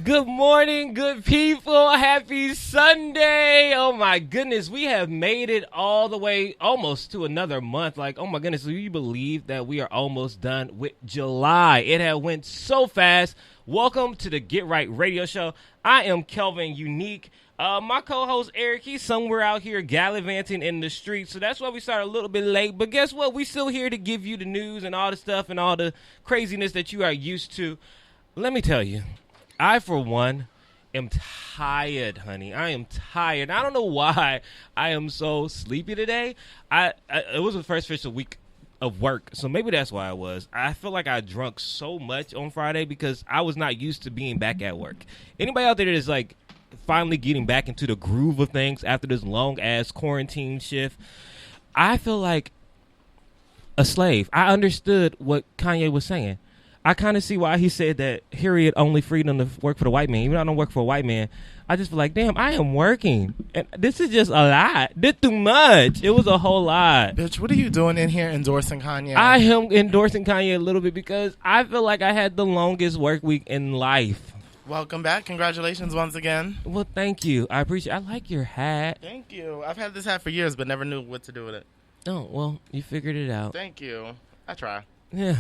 Good morning, good people. Happy Sunday. Oh my goodness, we have made it all the way almost to another month. Like, oh my goodness, do you believe that we are almost done with July? It had went so fast. Welcome to the Get Right Radio Show. I am Kelvin Unique. My co-host Eric, he's somewhere out here gallivanting in the streets, so that's why we started a little bit late. But guess what? We still here to give you the news and all the stuff and all the craziness that you are used to. Let me tell you, I, for one, am tired, honey. I am tired. I don't know why I am so sleepy today. It was the first official week of work, so maybe that's why I was. I feel like I drunk so much on Friday because I was not used to being back at work. Anybody out there that is like finally getting back into the groove of things after this long-ass quarantine shift, I feel like a slave. I understood what Kanye was saying. I kind of see why he said that Harriet only freedom to work for the white man. Even though I don't work for a white man, I just feel like, damn, I am working. And this is just a lot. This too much. It was a whole lot. Bitch, what are you doing in here endorsing Kanye? I am endorsing Kanye a little bit because I feel like I had the longest work week in life. Welcome back. Congratulations once again. Well, thank you. I appreciate it. I like your hat. Thank you. I've had this hat for years, but never knew what to do with it. Oh, well, you figured it out. Thank you. I try. Yeah.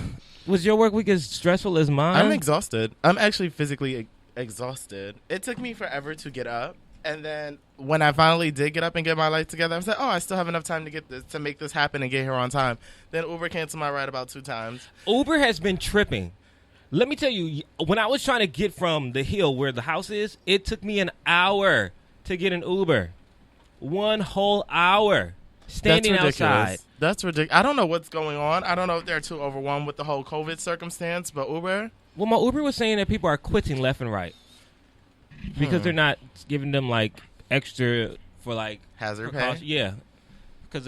Was your work week as stressful as mine? I'm exhausted. I'm actually physically exhausted. It took me forever to get up. And then when I finally did get up and get my life together, I was like, oh, I still have enough time to make this happen and get here on time. Then Uber canceled my ride about 2 times. Uber has been tripping. Let me tell you, when I was trying to get from the hill where the house is, it took me an hour to get an Uber. 1 whole hour standing outside. That's ridiculous. I don't know what's going on. I don't know if they're too overwhelmed with the whole COVID circumstance, but Uber? Well, my Uber was saying that people are quitting left and right because they're not giving them, like, extra for, like... hazard pay? Yeah. Because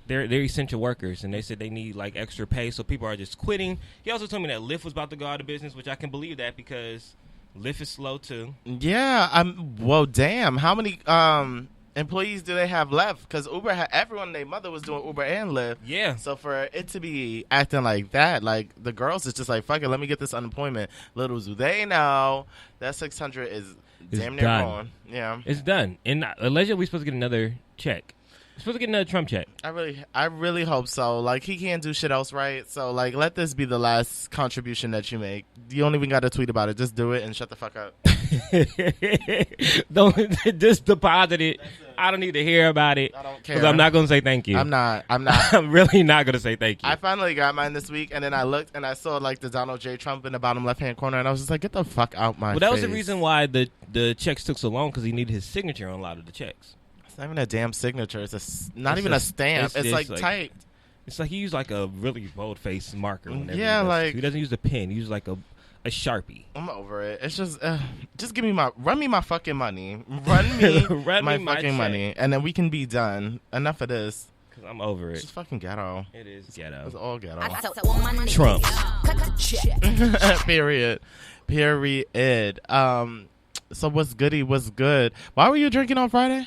they're essential workers, and they said they need, like, extra pay, so people are just quitting. He also told me that Lyft was about to go out of business, which I can believe that because Lyft is slow, too. Yeah. Well, damn. How many... employees do they have left? Because Uber had everyone and their mother was doing Uber and Lyft. Yeah. So for it to be acting like that, like the girls is just like, fuck it, let me get this unemployment. Little do they know that 600 is damn near gone. Yeah. It's done. And allegedly we're supposed to get another check. We're supposed to get another Trump check. I really hope so. Like, he can't do shit else right. So, like, let this be the last contribution that you make. You don't even got to tweet about it. Just do it and shut the fuck up. Don't just deposit it. I don't need to hear about it. I don't care. Because I'm not going to say thank you. I'm not. I'm really not going to say thank you. I finally got mine this week, and then I looked, and I saw, like, the Donald J. Trump in the bottom left-hand corner, and I was just like, get the fuck out my face. Well, that was the reason why the checks took so long, because he needed his signature on a lot of the checks. It's not even a damn signature. It's not even a stamp. It's like typed. It's like he used, like, a really bold-faced marker. Yeah, like... He doesn't use a pen. He uses, like, a Sharpie. I'm over it. It's just give me run me my fucking money. Run me my fucking money. And then we can be done. Enough of this. Because I'm over it. It's just fucking ghetto. It is ghetto. It's all ghetto. Trump. Period. So what's goody? What's good? Why were you drinking on Friday?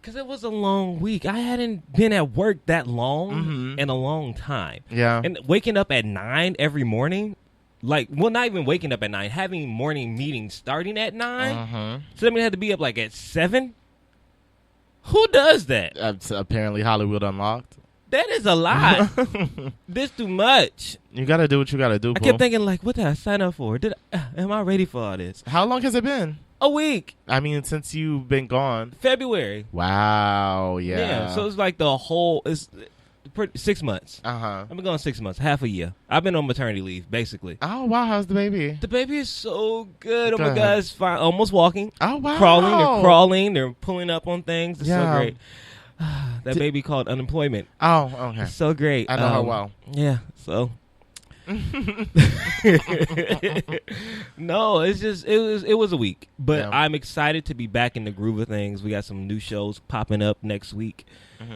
Because it was a long week. I hadn't been at work that long in a long time. Yeah. And waking up at 9 every morning... Like, well, not even waking up at 9, having morning meetings starting at 9. So then we had to be up, like, at 7? Who does that? Apparently Hollywood Unlocked. That is a lot. This too much. You got to do what you got to do, I kept thinking, like, what did I sign up for? Am I ready for all this? How long has it been? A week. I mean, since you've been gone. February. Wow, yeah. Yeah, so it's like the whole... 6 months. I've been gone 6 months, half a year. I've been on maternity leave, basically. Oh, wow. How's the baby? The baby is so good. Oh, my God. It's fine. Almost walking. Oh, wow. Crawling. They're crawling. They're pulling up on things. It's so Yeah. great. That baby called unemployment. Oh, okay. It's so great. I know her well. Yeah, so. No, it's just, it was a week. But Yeah. I'm excited to be back in the groove of things. We got some new shows popping up next week.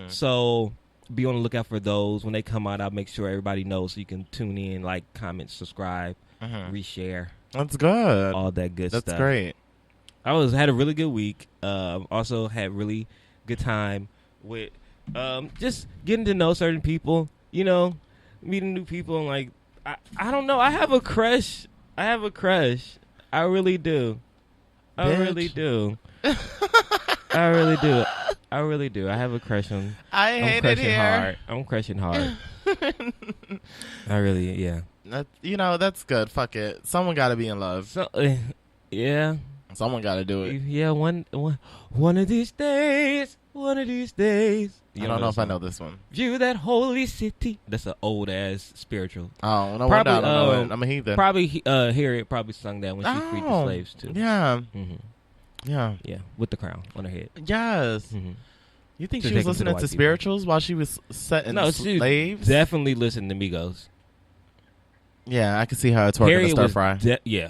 So... be on the lookout for those. When they come out, I'll make sure everybody knows so you can tune in, like, comment, subscribe, reshare. That's good. All that good stuff. That's great. I had a really good week. Also had really good time with just getting to know certain people, you know, meeting new people. And, like, I don't know. I have a crush. I really do. I really do. I really do. I really do. I have a crush on. I hate it here. Hard. I'm crushing hard. I really, yeah. That's good. Fuck it. Someone got to be in love. So, yeah. Someone got to do it. Yeah. One of these days. One of these days. I don't know if I know this one. View that holy city. That's an old ass spiritual. Oh, no wonder I don't know it. I'm a heathen. Probably Harriet probably sung that when she freed the slaves too. Yeah. Mm-hmm. Yeah. Yeah. With the crown on her head. Yes. Mm-hmm. You think she was listening to spirituals while she was setting slaves? Definitely listening to Migos. Yeah, I can see how it's working a stir fry. Yeah.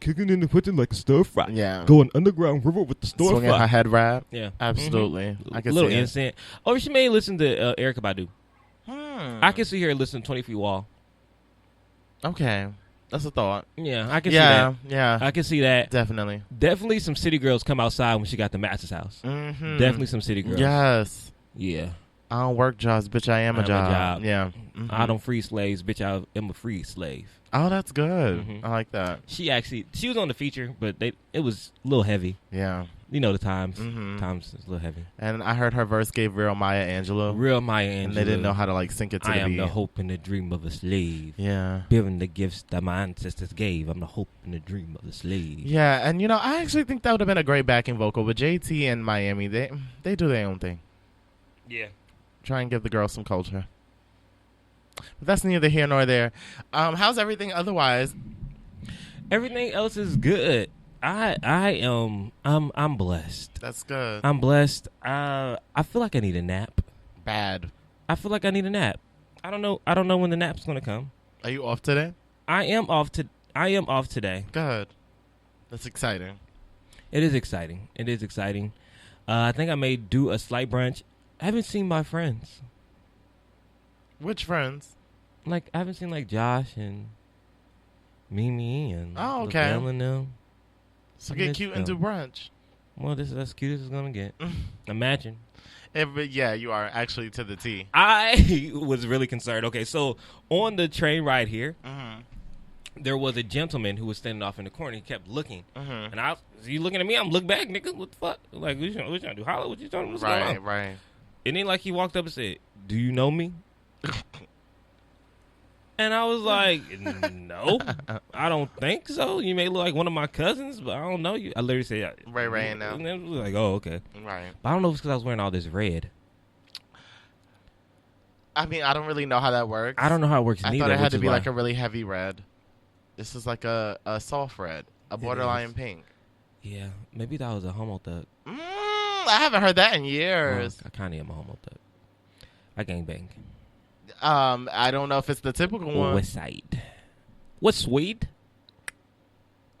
Kicking in the pudding like a stir fry. Yeah. Going underground river with the stir Swinging fry. her head wrap. Yeah. Absolutely. Mm-hmm. I can little see incense. Or she may listen to Erykah Badu. I can see her listening to 20 Feet Wall. Okay. That's a thought. Yeah, I can see that. Yeah. I can see that. Definitely. Definitely some city girls come outside when she got the Master's house. Mm-hmm. Definitely some city girls. Yes. Yeah. I don't work jobs, bitch. I am a job. Yeah. Mm-hmm. I don't free slaves, bitch. I am a free slave. Oh, that's good. Mm-hmm. I like that. She was on the feature, but it was a little heavy. Yeah. You know the times. Mm-hmm. Times is a little heavy. And I heard her verse gave real Maya Angelou. Real Maya Angelou. And they didn't know how to sync it to the beat. I am the hope and the dream of a slave. Yeah. Bearing the gifts that my ancestors gave. I'm the hope and the dream of a slave. Yeah, and I actually think that would have been a great backing vocal. But JT and Miami, they do their own thing. Yeah. Try and give the girls some culture. But that's neither here nor there. How's everything otherwise? Everything else is good. I'm blessed. That's good. I'm blessed. I feel like I need a nap. Bad. I feel like I need a nap. I don't know when the nap's gonna come. Are you off today? I am off today. Good. That's exciting. It is exciting. I think I may do a slight brunch. I haven't seen my friends. Which friends? I haven't seen Josh and Mimi and LaBelle and them. So get cute and do brunch. Well, this is as cute as it's gonna get. Imagine. Yeah, you are actually to the T. I was really concerned. Okay, so on the train ride here, there was a gentleman who was standing off in the corner. He kept looking, and he looking at me. I'm looking back, nigga. What the fuck? What you trying to do? Holla? What you trying to do? Right. And then he walked up and said, "Do you know me?" And I was like, "No, I don't think so. You may look like one of my cousins, but I don't know you." I literally said, "Right now." And then was like, "Oh, okay." Right. But I don't know if it's because I was wearing all this red. I mean, I don't really know how that works. I don't know how it works. I thought it had to be a really heavy red. This is like a soft red, a borderline pink. Yeah, maybe that was a homo thug. I haven't heard that in years. Well, I kind of am a homo thug. I gangbang. I don't know if it's the typical one. West Side. What's sweet?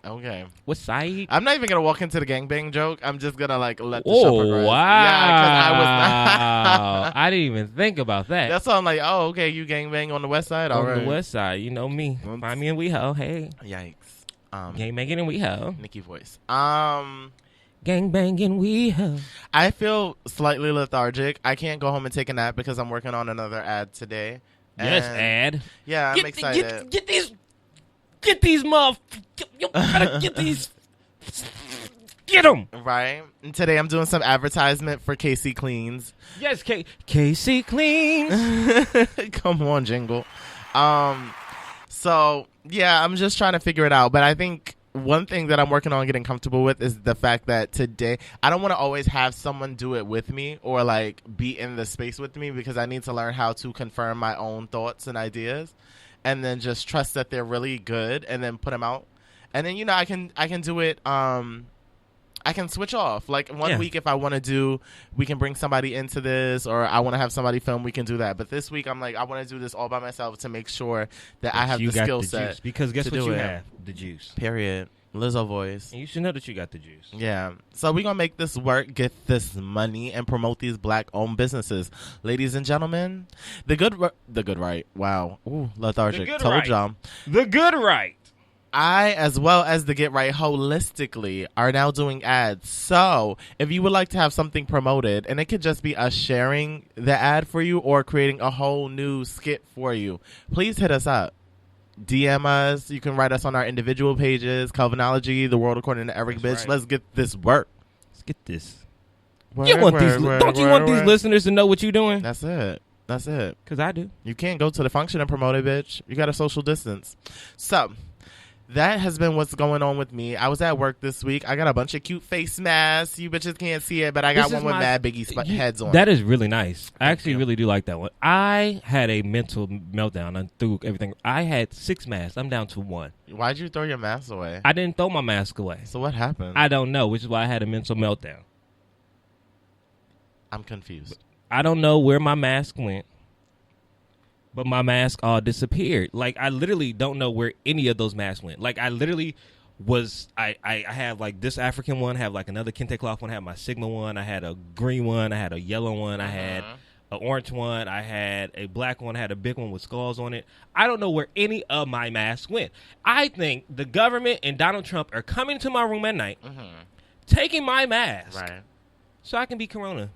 Okay. West Side? I'm not even gonna walk into the gangbang joke. I'm just gonna let the show progress. Wow. Yeah, because I didn't even think about that. That's why I'm like, oh, okay, you gangbang on the West Side. All right. On the West Side, you know me. Find me in WeHo. Hey. Yikes. Gangbanging in WeHo. Nikki voice. Gangbanging WeHo. I feel slightly lethargic. I can't go home and take a nap because I'm working on another ad today. Yes, ad. Yeah, I'm excited. Get these motherfuckers. You gotta get these. Get them. Right. And today I'm doing some advertisement for KC Cleans. Yes, KC Cleans. Come on, jingle. So, yeah, I'm just trying to figure it out. But I think one thing that I'm working on getting comfortable with is the fact that today I don't want to always have someone do it with me or be in the space with me, because I need to learn how to confirm my own thoughts and ideas and then just trust that they're really good and then put them out. And then, I can do it. I can switch off. One week, if I want to do, we can bring somebody into this, or I want to have somebody film, we can do that. But this week, I'm I want to do this all by myself to make sure that I have the skill set. Juice. Because guess what you have? The juice. Period. Lizzo voice. And you should know that you got the juice. Yeah. So we're going to make this work, get this money, and promote these black-owned businesses. Ladies and gentlemen, the good right. Wow. Ooh, lethargic. Told y'all. The good right. I, as well as the Get Right Holistically, are now doing ads. So if you would like to have something promoted, and it could just be us sharing the ad for you or creating a whole new skit for you, please hit us up. DM us. You can write us on our individual pages. Calvinology, The World According to Eric, That's bitch. right. Let's get this work. Let's get this. Word, You want word, these? word, Don't you word, want these word. listeners to know what you're doing? That's it. That's it. Because I do. You can't go to the function and promote it, bitch. You got to social distance. So that has been what's going on with me. I was at work this week. I got a bunch of cute face masks. You bitches can't see it, but I got This one is with my- Mad Biggie heads on. That is really nice. I actually you. really do like that one. I had a mental meltdown. I threw everything. I had 6 masks. I'm down to 1. Why'd you throw your mask away? I didn't throw my mask away. So what happened? I don't know, which is why I had a mental meltdown. I'm confused. I don't know where my mask went, but my mask all disappeared. Like, I literally don't know where any of those masks went. Like, I literally was, I have like this African one, have like another kente cloth one, I had my Sigma one, I had a green one, I had a yellow one, I had an orange one, I had a black one, I had a big one with skulls on it. I don't know where any of my masks went. I think the government and Donald Trump are coming to my room at night, taking my mask, Right. so I can be corona.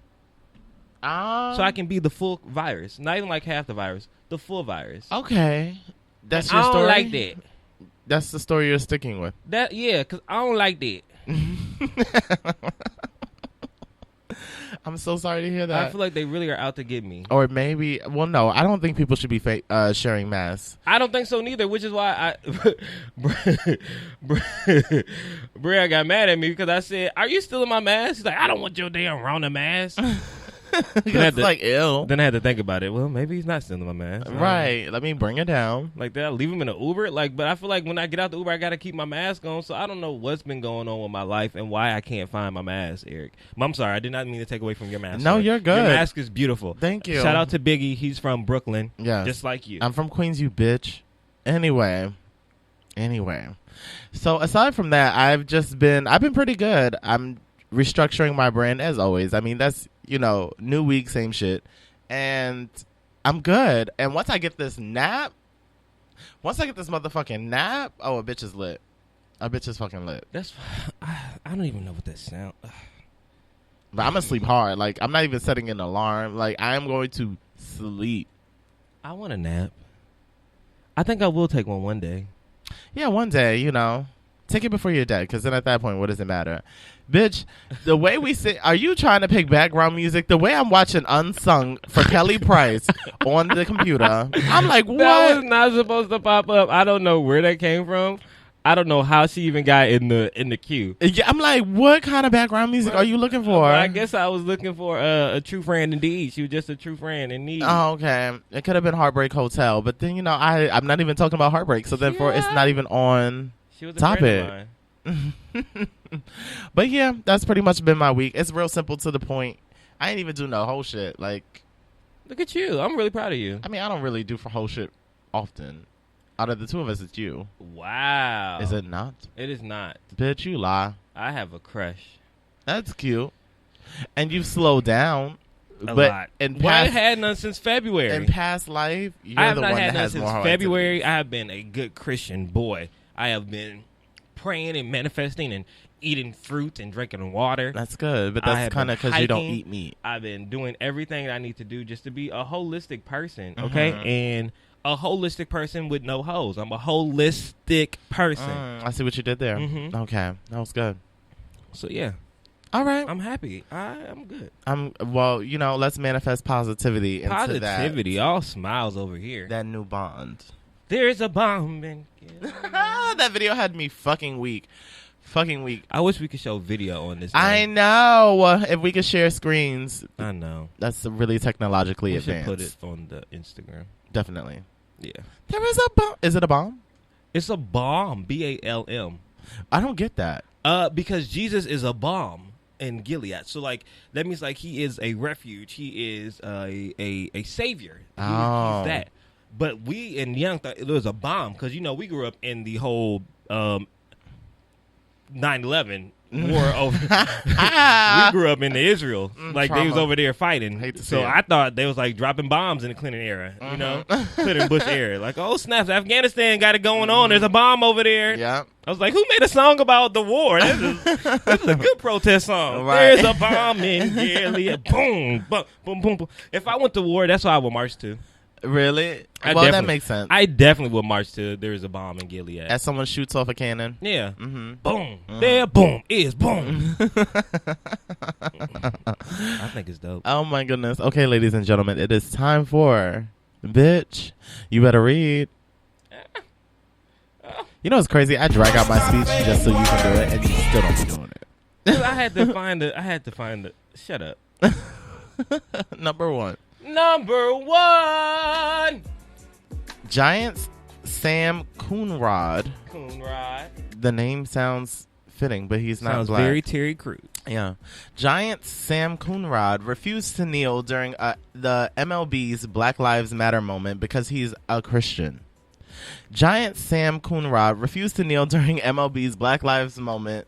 So I can be the full virus. Not even like half the virus. The full virus. Okay. That's I your don't story? like that. That's the story you're sticking with. Yeah, because I don't like that. I'm so sorry to hear I that. feel like they really are out to get me. Or maybe, well, no, I don't think people should be sharing masks. I don't think so neither, which is why Bria got mad at me because I said, "Are you still in my mask?" He's like, "I don't want your damn Rona mask." It's like, ew. Then I had to think about it. Well, maybe he's not still in my mask. Right. Let me bring it down. Like that, leave him in an Uber. Like, but I feel like when I get out the Uber, I gotta keep my mask on. So I don't know what's been going on with my life and why I can't find my mask, Eric. I'm sorry, I did not mean to take away from your mask. No, Sorry. you're good. Your mask is beautiful. Thank you. Shout out to Biggie. He's from Brooklyn. Yes. Just like you. I'm from Queens, you bitch. Anyway. So aside from that, I've been pretty good. I'm restructuring my brand as always. I mean, that's, new week, same shit. And I'm good. And once I get this motherfucking nap, oh, a bitch is lit. A bitch is fucking lit. That's. I don't even know what that sound. But I'm gonna sleep hard. Like, I'm not even setting an alarm. Like, I'm going to sleep. I want a nap. I think I will take one day. Yeah, one day, take it before you're dead, because then at that point, what does it matter? Bitch, the way we say, are you trying to pick background music? The way I'm watching Unsung for Kelly Price on the computer, I'm like, what? That was not supposed to pop up. I don't know where that came from. I don't know how she even got in the queue. Yeah, I'm like, what kind of background music are you looking for? Well, I guess I was looking for a true friend indeed. She was just a true friend in need. Oh, okay. It could have been Heartbreak Hotel, but then, I'm not even talking about Heartbreak, so therefore it's not even on She was a topic. friend of mine. But yeah, that's pretty much been my week. It's real simple to the point. I ain't even do no whole shit. Like, Look at you. I'm really proud of you. I mean, I don't really do for whole shit often. Out of the two of us, it's you. Wow. Is it not? It is not. Bitch, you lie. I have a crush. That's cute. And you've slowed down. A but lot. in Well, I past, had none since February. in past life, you're I have the not one had that none has since more hard February. activities. I have been a good Christian boy. I have been praying and manifesting and eating fruit and drinking water. That's good, but I that's have kind of been because you don't hiking. eat meat. I've been doing everything I need to do just to be a holistic person, okay? Mhm. And a holistic person with no hoes. I'm a holistic person. I see what you did there. Mhm. Okay, that was good. So, yeah, All right. I'm happy. I'm good. Well, let's manifest positivity into Positivity, all smiles over here. that new bond. There's a bomb in That video had me fucking weak. I wish we could show video on this. I thing. know. If we could share screens, I know. that's really technologically We should advanced. put it on the Instagram. Definitely. Yeah. There is a bomb. Is it a bomb? It's a bomb. BALM. I don't get that. Because Jesus is a bomb in Gilead. So like that means like he is a refuge. He is a savior. He's that. But we in Young thought it was a bomb because we grew up in the whole 9/11 war over. We grew up in the Israel, like they was trauma. over there fighting. Hate to So see it. I thought they was like dropping bombs in the Clinton era, Clinton Bush era. Like, oh snaps, Afghanistan got it going on. There's a bomb over there. Yeah. I was like, who made a song about the war? This is a good protest song. Right. There's a bomb in Gilead. Boom, boom, boom, boom, boom. If I went to war, that's what I would march to. Really? That makes sense. I definitely would march to There Is a Bomb in Gilead. As someone shoots off a cannon. Yeah. Mm-hmm. Boom. There, boom is boom. I think it's dope. Oh my goodness. Okay, ladies and gentlemen, it is time for Bitch. You better read. You know what's crazy? I drag out my speech just so you can do it, and you still don't be doing it. I had to find it. Shut up. Number one. Giants Sam Coonrod. The name sounds fitting, but he's not Sounds black. very Terry Crews. Yeah. Giants Sam Coonrod refused to kneel during the MLB's Black Lives Matter moment because he's a Christian. Giants Sam Coonrod refused to kneel during MLB's Black Lives Matter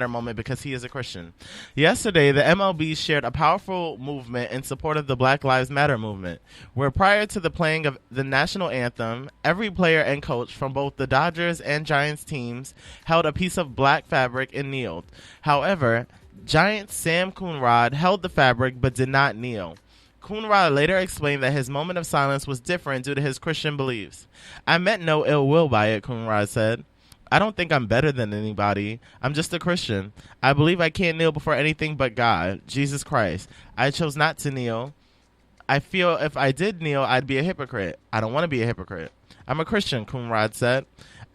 moment because he is a Christian. Yesterday, the MLB shared a powerful movement in support of the Black Lives Matter movement, where prior to the playing of the national anthem, every player and coach from both the Dodgers and Giants teams held a piece of black fabric and kneeled. However, Giants Sam Coonrod held the fabric but did not kneel. Coonrod later explained that his moment of silence was different due to his Christian beliefs. "I meant no ill will by it," Coonrod said. "I don't think I'm better than anybody. I'm just a Christian. I believe I can't kneel before anything but God, Jesus Christ. I chose not to kneel. I feel if I did kneel, I'd be a hypocrite. I don't want to be a hypocrite. I'm a Christian," Coonrod said.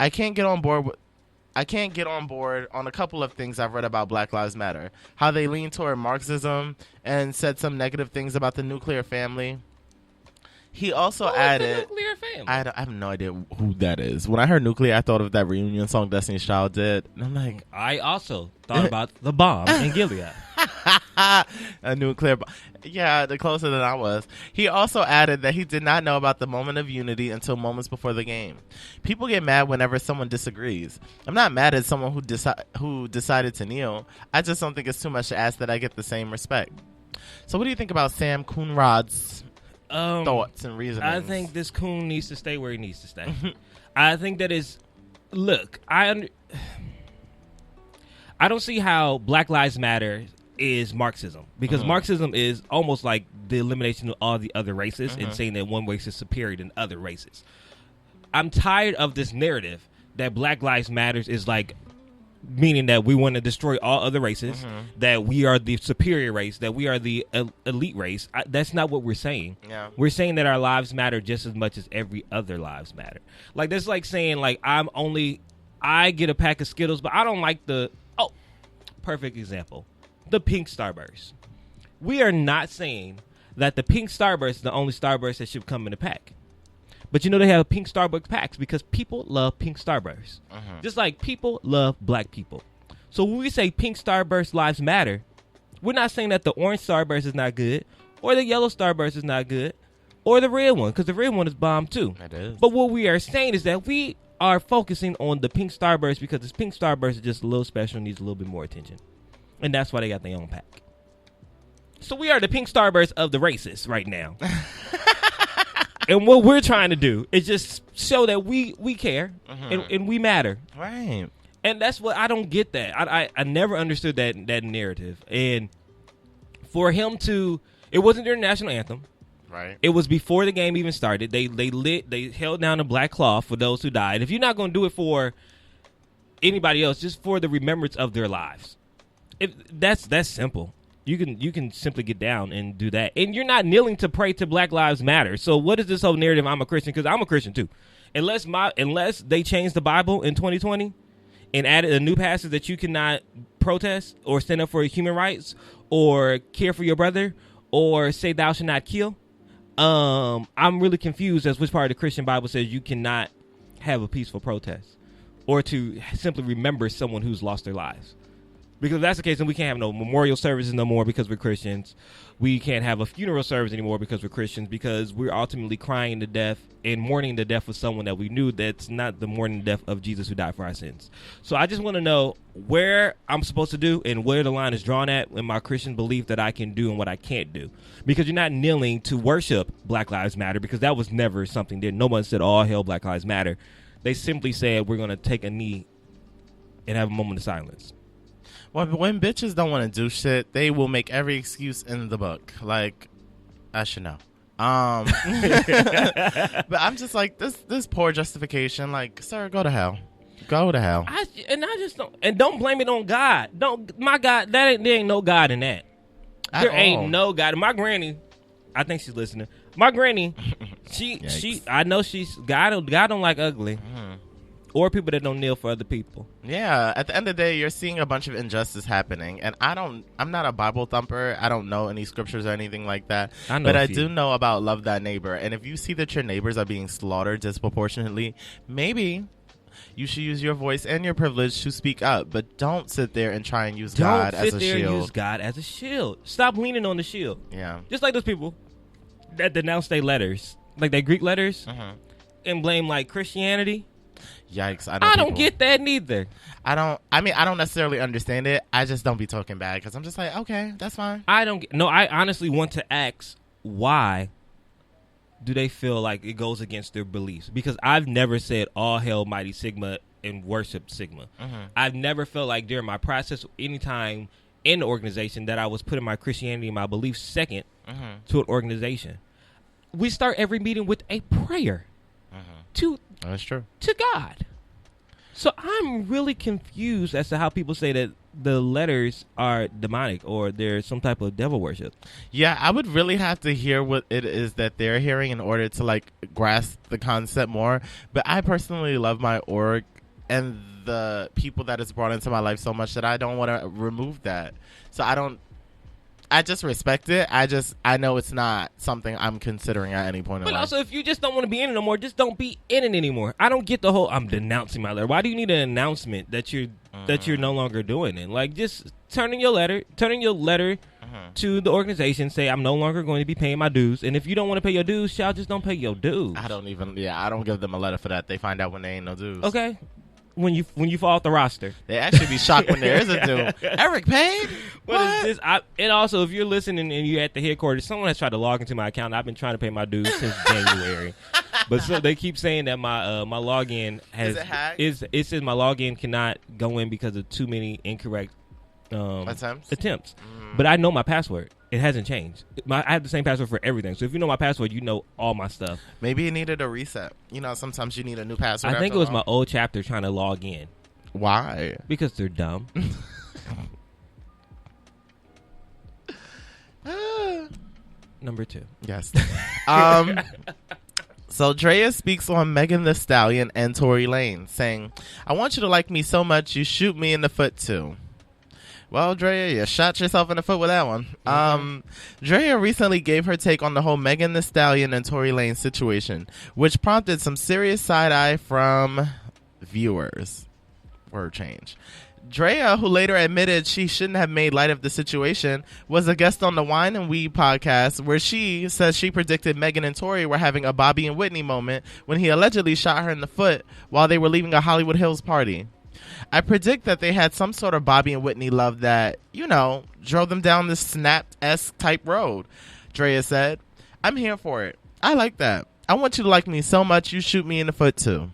I can't get on board on a couple of things I've read about Black Lives Matter, how they lean toward Marxism and said some negative things about the nuclear family." He also added, Nuclear family? I have no idea who that is. When I heard nuclear, I thought of that reunion song Destiny's Child did. And I'm like, I also thought about the bomb in Gilead. A nuclear bomb. Yeah, the closer than I was. He also added that he did not know about the moment of unity until moments before the game. People get mad whenever someone disagrees. I'm not mad at someone who decided to kneel. I just don't think it's too much to ask that I get the same respect. So what do you think about Sam Coonrod's thoughts and reasonings? I think this coon needs to stay where he needs to stay. I think that is, look, I don't see how Black Lives Matter is Marxism, because Marxism is almost like the elimination of all the other races and saying that one race is superior than other races. I'm tired of this narrative that Black Lives Matters is like meaning that we want to destroy all other races, that we are the superior race, that we are the elite race. That's not what we're saying. Yeah. We're saying that our lives matter just as much as every other lives matter. Like, that's like saying, like, I get a pack of Skittles, but I don't like perfect example, the pink Starburst. We are not saying that the pink Starburst is the only Starburst that should come in a pack. But you know they have pink Starbucks packs because people love pink Starburst. Just like people love black people. So when we say pink Starburst lives matter, we're not saying that the orange Starburst is not good, or the yellow Starburst is not good, or the red one, because the red one is bomb too. It is. But what we are saying is that we are focusing on the pink Starburst because this pink Starburst is just a little special and needs a little bit more attention. And that's why they got their own pack. So we are the pink Starburst of the racists right now. And what we're trying to do is just show that we care and we matter. Right. And that's what I don't get that. I never understood that narrative. And for him to, it wasn't their national anthem. Right. It was before the game even started. They held down a black cloth for those who died. If you're not going to do it for anybody else, just for the remembrance of their lives. That's simple. You can simply get down and do that. And you're not kneeling to pray to Black Lives Matter. So what is this whole narrative, I'm a Christian? Because I'm a Christian too. Unless they changed the Bible in 2020 and added a new passage that you cannot protest or stand up for human rights or care for your brother or say thou shalt not kill, I'm really confused as which part of the Christian Bible says you cannot have a peaceful protest or to simply remember someone who's lost their lives. Because if that's the case, then we can't have no memorial services no more because we're Christians. We can't have a funeral service anymore because we're Christians, because we're ultimately crying to death and mourning the death of someone that we knew that's not the mourning death of Jesus who died for our sins. So I just want to know where I'm supposed to do and where the line is drawn at in my Christian belief that I can do and what I can't do. Because you're not kneeling to worship Black Lives Matter, because that was never something that no one said, all hell Black Lives Matter. They simply said we're going to take a knee and have a moment of silence. Well, when bitches don't want to do shit, they will make every excuse in the book. Like, I should know. But I'm just like, this poor justification. Like, sir, go to hell. Go to hell. I just don't blame it on God. My God, there ain't no God in that. There ain't no God. My granny, I think she's listening. My granny, she I know she's God don't like ugly. Mm-hmm. Or people that don't kneel for other people. Yeah, at the end of the day, you're seeing a bunch of injustice happening, and I'm not a Bible thumper. I don't know any scriptures or anything like that. But I do know about love thy neighbor. And if you see that your neighbors are being slaughtered disproportionately, maybe you should use your voice and your privilege to speak up. But don't sit there and try and use God as a shield. Use God as a shield. Stop leaning on the shield. Yeah, just like those people that denounce their letters, like their Greek letters, and blame like Christianity. Yikes! I don't get that neither. I don't necessarily understand it. I just don't be talking bad because I'm just like, okay, that's fine. I honestly want to ask why do they feel like it goes against their beliefs? Because I've never said all hail mighty Sigma and worship Sigma. I've never felt like during my process, anytime in the organization, that I was putting my Christianity and my beliefs second to an organization. We start every meeting with a prayer That's true. to God. So I'm really confused as to how people say that the letters are demonic or they're some type of devil worship. Yeah, I would really have to hear what it is that they're hearing in order to like grasp the concept more. But I personally love my org and the people that it's brought into my life so much that I don't want to remove that. So I just respect it. I know it's not something I'm considering at any point in life. But also, if you just don't want to be in it no more, just don't be in it anymore. I don't get the whole I'm denouncing my letter. Why do you need an announcement that you're no longer doing it? Like, just turn in your letter to the organization, say I'm no longer going to be paying my dues. And if you don't want to pay your dues, y'all just don't pay your dues. I don't give them a letter for that. They find out when they ain't no dues. Okay. When you fall off the roster, they actually be shocked when there is a dude. Eric paid. What is this? And also, if you're listening and you're at the headquarters, someone has tried to log into my account. I've been trying to pay my dues since January, but so they keep saying that my login has it says my login cannot go in because of too many incorrect attempts. But I know my password. It hasn't changed. I have the same password for everything. So if you know my password, you know all my stuff. Maybe it needed a reset. You know, sometimes you need a new password. I think it was my old chapter trying to log in. Why? Because they're dumb. Number 2. Yes. So Drea speaks on Megan Thee Stallion and Tory Lanez, saying, "I want you to like me so much you shoot me in the foot too." Well, Drea, you shot yourself in the foot with that one. Drea recently gave her take on the whole Megan Thee Stallion and Tory Lanez situation, which prompted some serious side-eye from viewers. Word change. Drea, who later admitted she shouldn't have made light of the situation, was a guest on the Wine and Weed podcast, where she says she predicted Megan and Tory were having a Bobby and Whitney moment when he allegedly shot her in the foot while they were leaving a Hollywood Hills party. "I predict that they had some sort of Bobby and Whitney love that, drove them down this Snapped-esque type road," Drea said. "I'm here for it. I like that. I want you to like me so much you shoot me in the foot too."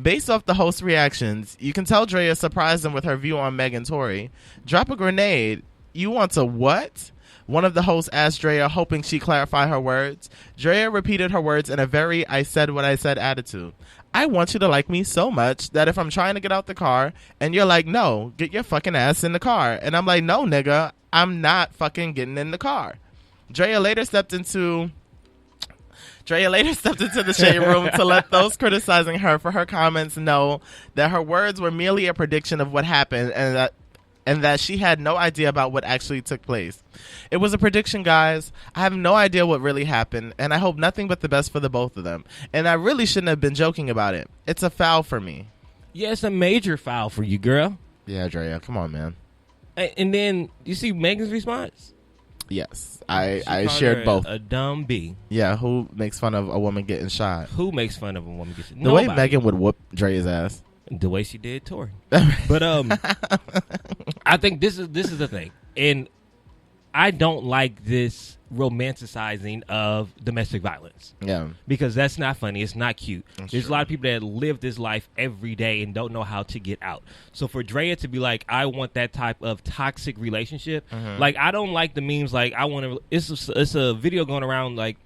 Based off the host's reactions, you can tell Drea surprised them with her view on Meg and Tory. "Drop a grenade. You want to what?" One of the hosts asked Drea, hoping she'd clarify her words. Drea repeated her words in a very I said what I said attitude. "I want you to like me so much that if I'm trying to get out the car and you're like, no, get your fucking ass in the car. And I'm like, no, nigga, I'm not fucking getting in the car." Drea later stepped into the shade room to let those criticizing her for her comments know that her words were merely a prediction of what happened and that she had no idea about what actually took place. "It was a prediction, guys. I have no idea what really happened, and I hope nothing but the best for the both of them. And I really shouldn't have been joking about it. It's a foul for me." Yeah, it's a major foul for you, girl. Yeah, Drea, come on, man. And then, you see Megan's response? Yes, I shared both. A dumb B. Yeah, who makes fun of a woman getting shot? Who makes fun of a woman getting shot? The way Megan would whoop Dre's ass. The way she did Tory. But I think this is the thing. And I don't like this romanticizing of domestic violence. Yeah. Because that's not funny. It's not cute. There's true. a lot of people that live this life every day and don't know how to get out. So for Drea to be like, I want that type of toxic relationship. Like, I don't like the memes like, I want to, it's a video going around like,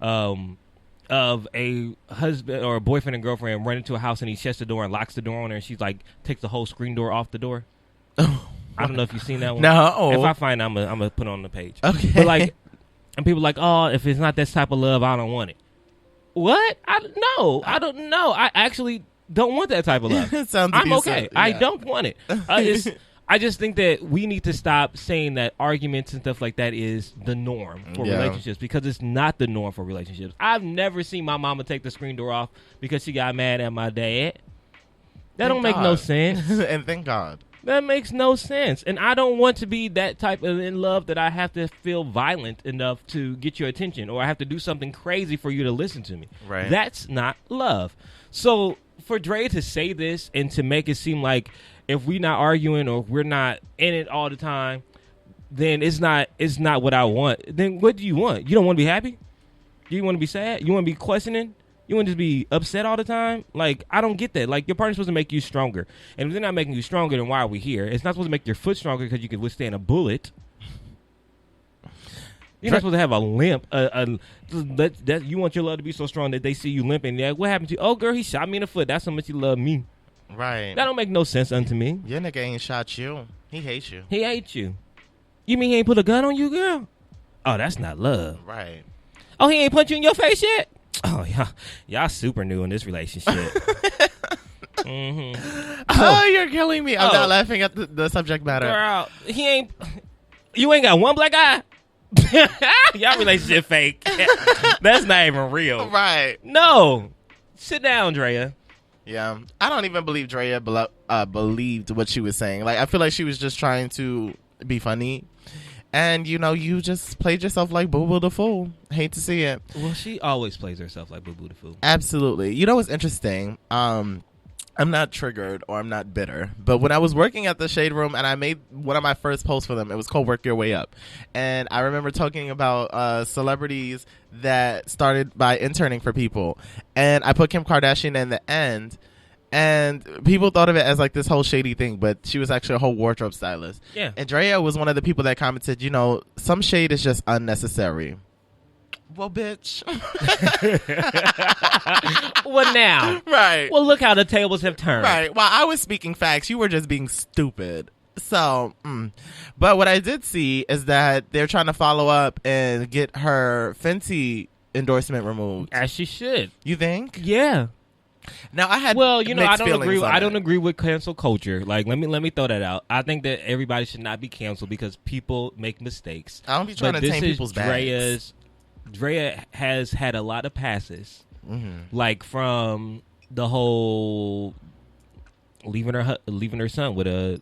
of a husband or a boyfriend and girlfriend run into a house and he shuts the door and locks the door on her and she's like takes the whole screen door off the door. I don't know if you've seen that one. No. If I find it, I'm gonna put it on the page. Okay. But like, and people like, oh, if it's not this type of love, I don't want it. What? I don't know. I actually don't want that type of love. It sounds I'm abusive. okay. Yeah. I don't want it. I just think that we need to stop saying that arguments and stuff like that is the norm for relationships, because it's not the norm for relationships. I've never seen my mama take the screen door off because she got mad at my dad. That don't make no sense. And thank God. That makes no sense. And I don't want to be that type of in love that I have to feel violent enough to get your attention, or I have to do something crazy for you to listen to me. Right. That's not love. So for Dre to say this and to make it seem like if we're not arguing or we're not in it all the time, then it's not what I want. Then what do you want? You don't want to be happy? Do you want to be sad? You want to be questioning? You want to just be upset all the time? Like, I don't get that. Like, your partner's supposed to make you stronger. And if they're not making you stronger, then why are we here? It's not supposed to make your foot stronger because you can withstand a bullet. You're not supposed to have a limp. You want your love to be so strong that they see you limping. Like, what happened to you? Oh, girl, he shot me in the foot. That's how much he loved me. Right. That don't make no sense unto me. Your nigga ain't shot you. He hates you. He hates you. You mean he ain't put a gun on you, girl? Oh, that's not love. Right. Oh, he ain't punch you in your face yet? Oh, y'all super new in this relationship. Mm-hmm. Oh, you're killing me. I'm not laughing at the subject matter. Girl, you ain't got one black eye? Y'all relationship fake. That's not even real. Right. No. Sit down, Drea. Yeah. I don't even believe Drea believed what she was saying. Like, I feel like she was just trying to be funny. And, you just played yourself like Boo Boo the Fool. Hate to see it. Well, she always plays herself like Boo Boo the Fool. Absolutely. You know what's interesting? I'm not triggered or I'm not bitter. But when I was working at the Shade Room and I made one of my first posts for them, it was called Work Your Way Up. And I remember talking about celebrities that started by interning for people. And I put Kim Kardashian in the end. And people thought of it as like this whole shady thing, but she was actually a whole wardrobe stylist. Yeah. And Drea was one of the people that commented, some shade is just unnecessary. Well, bitch. Well, now. Right. Well, look how the tables have turned. Right. While I was speaking facts, you were just being stupid. So, but what I did see is that they're trying to follow up and get her Fenty endorsement removed. As she should. You think? Yeah. Now I had I mixed don't feelings agree. on I don't it. agree with cancel culture. Like, let me throw that out. I think that everybody should not be canceled because people make mistakes. I don't be trying to tame people's bags. Drea has had a lot of passes, like from the whole leaving her son with a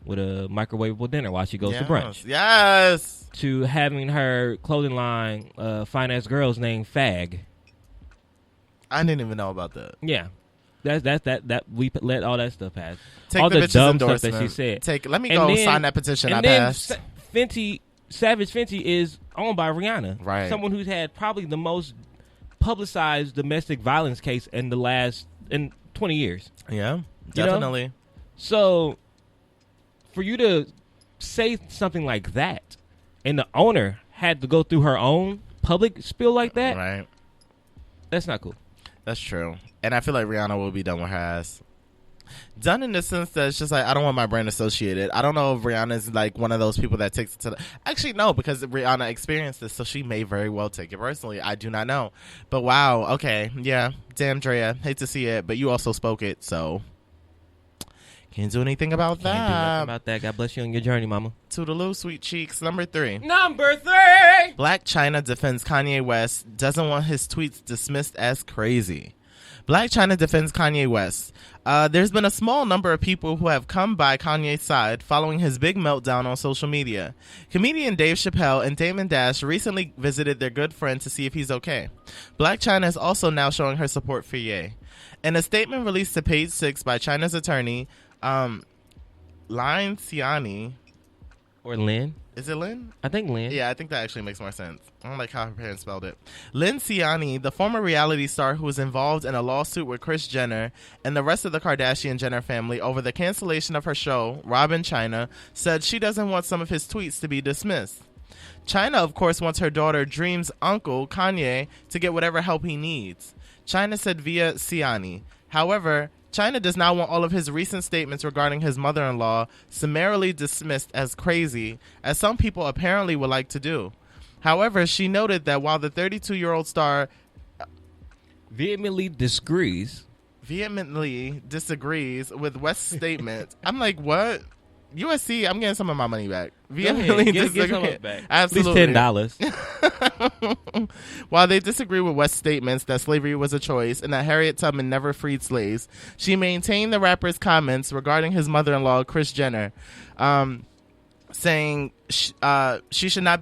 microwavable dinner while she goes to brunch. Yes. To having her clothing line, Fine Ass Girls, named Fag. I didn't even know about that. Yeah. That we let all that stuff pass. Take all the the bitch's dumb stuff endorsement. that she said. Let me go sign that petition. I passed. Savage Fenty is owned by Rihanna. Right. Someone who's had probably the most publicized domestic violence case in 20 years. Yeah, definitely. So for you to say something like that and the owner had to go through her own public spill like that, right? That's not cool. That's true. And I feel like Rihanna will be done with her ass. Done in the sense that it's just like, I don't want my brand associated. I don't know if Rihanna's like one of those people that takes it to actually, no, because Rihanna experienced this, so she may very well take it personally. I do not know. But wow, okay, yeah. Damn, Drea. Hate to see it, but you also spoke it, so can't do anything about that. Can't do nothing about that. God bless you on your journey, mama. Toodaloo, sweet cheeks. Number 3. Number 3! Blac Chyna defends Kanye West, doesn't want his tweets dismissed as crazy. Blac Chyna defends Kanye West. There's been a small number of people who have come by Kanye's side following his big meltdown on social media. Comedian Dave Chappelle and Damon Dash recently visited their good friend to see if he's okay. Blac Chyna is also now showing her support for Ye. In a statement released to Page 6 by Chyna's attorney, Lynn Ciani. Or Lynn. Is it Lynn? I think Lynn. Yeah, I think that actually makes more sense. I don't like how her parents spelled it. Lynn Ciani, the former reality star who was involved in a lawsuit with Kris Jenner and the rest of the Kardashian-Jenner family over the cancellation of her show, Rob & Chyna, said she doesn't want some of his tweets to be dismissed. China, of course, wants her daughter Dream's uncle, Kanye, to get whatever help he needs. China said via Ciani. However, China does not want all of his recent statements regarding his mother-in-law summarily dismissed as crazy, as some people apparently would like to do. However, she noted that while the 32-year-old star vehemently disagrees with West's statement. I'm like, what? USC, I'm getting some of my money back. Get some of it back. Absolutely. At least $10. While they disagree with West's statements that slavery was a choice and that Harriet Tubman never freed slaves, she maintained the rapper's comments regarding his mother-in-law, Kris Jenner, saying she should not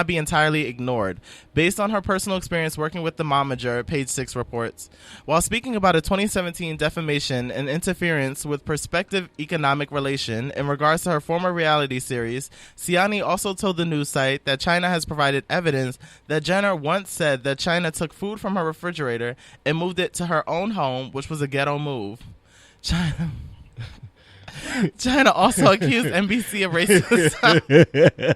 be entirely ignored, based on her personal experience working with the momager, Page Six reports. While speaking about a 2017 defamation and interference with prospective economic relation in regards to her former reality series, Ciani also told the news site that China has provided evidence that Jenner once said that China took food from her refrigerator and moved it to her own home, which was a ghetto move. China also accused NBC of racism.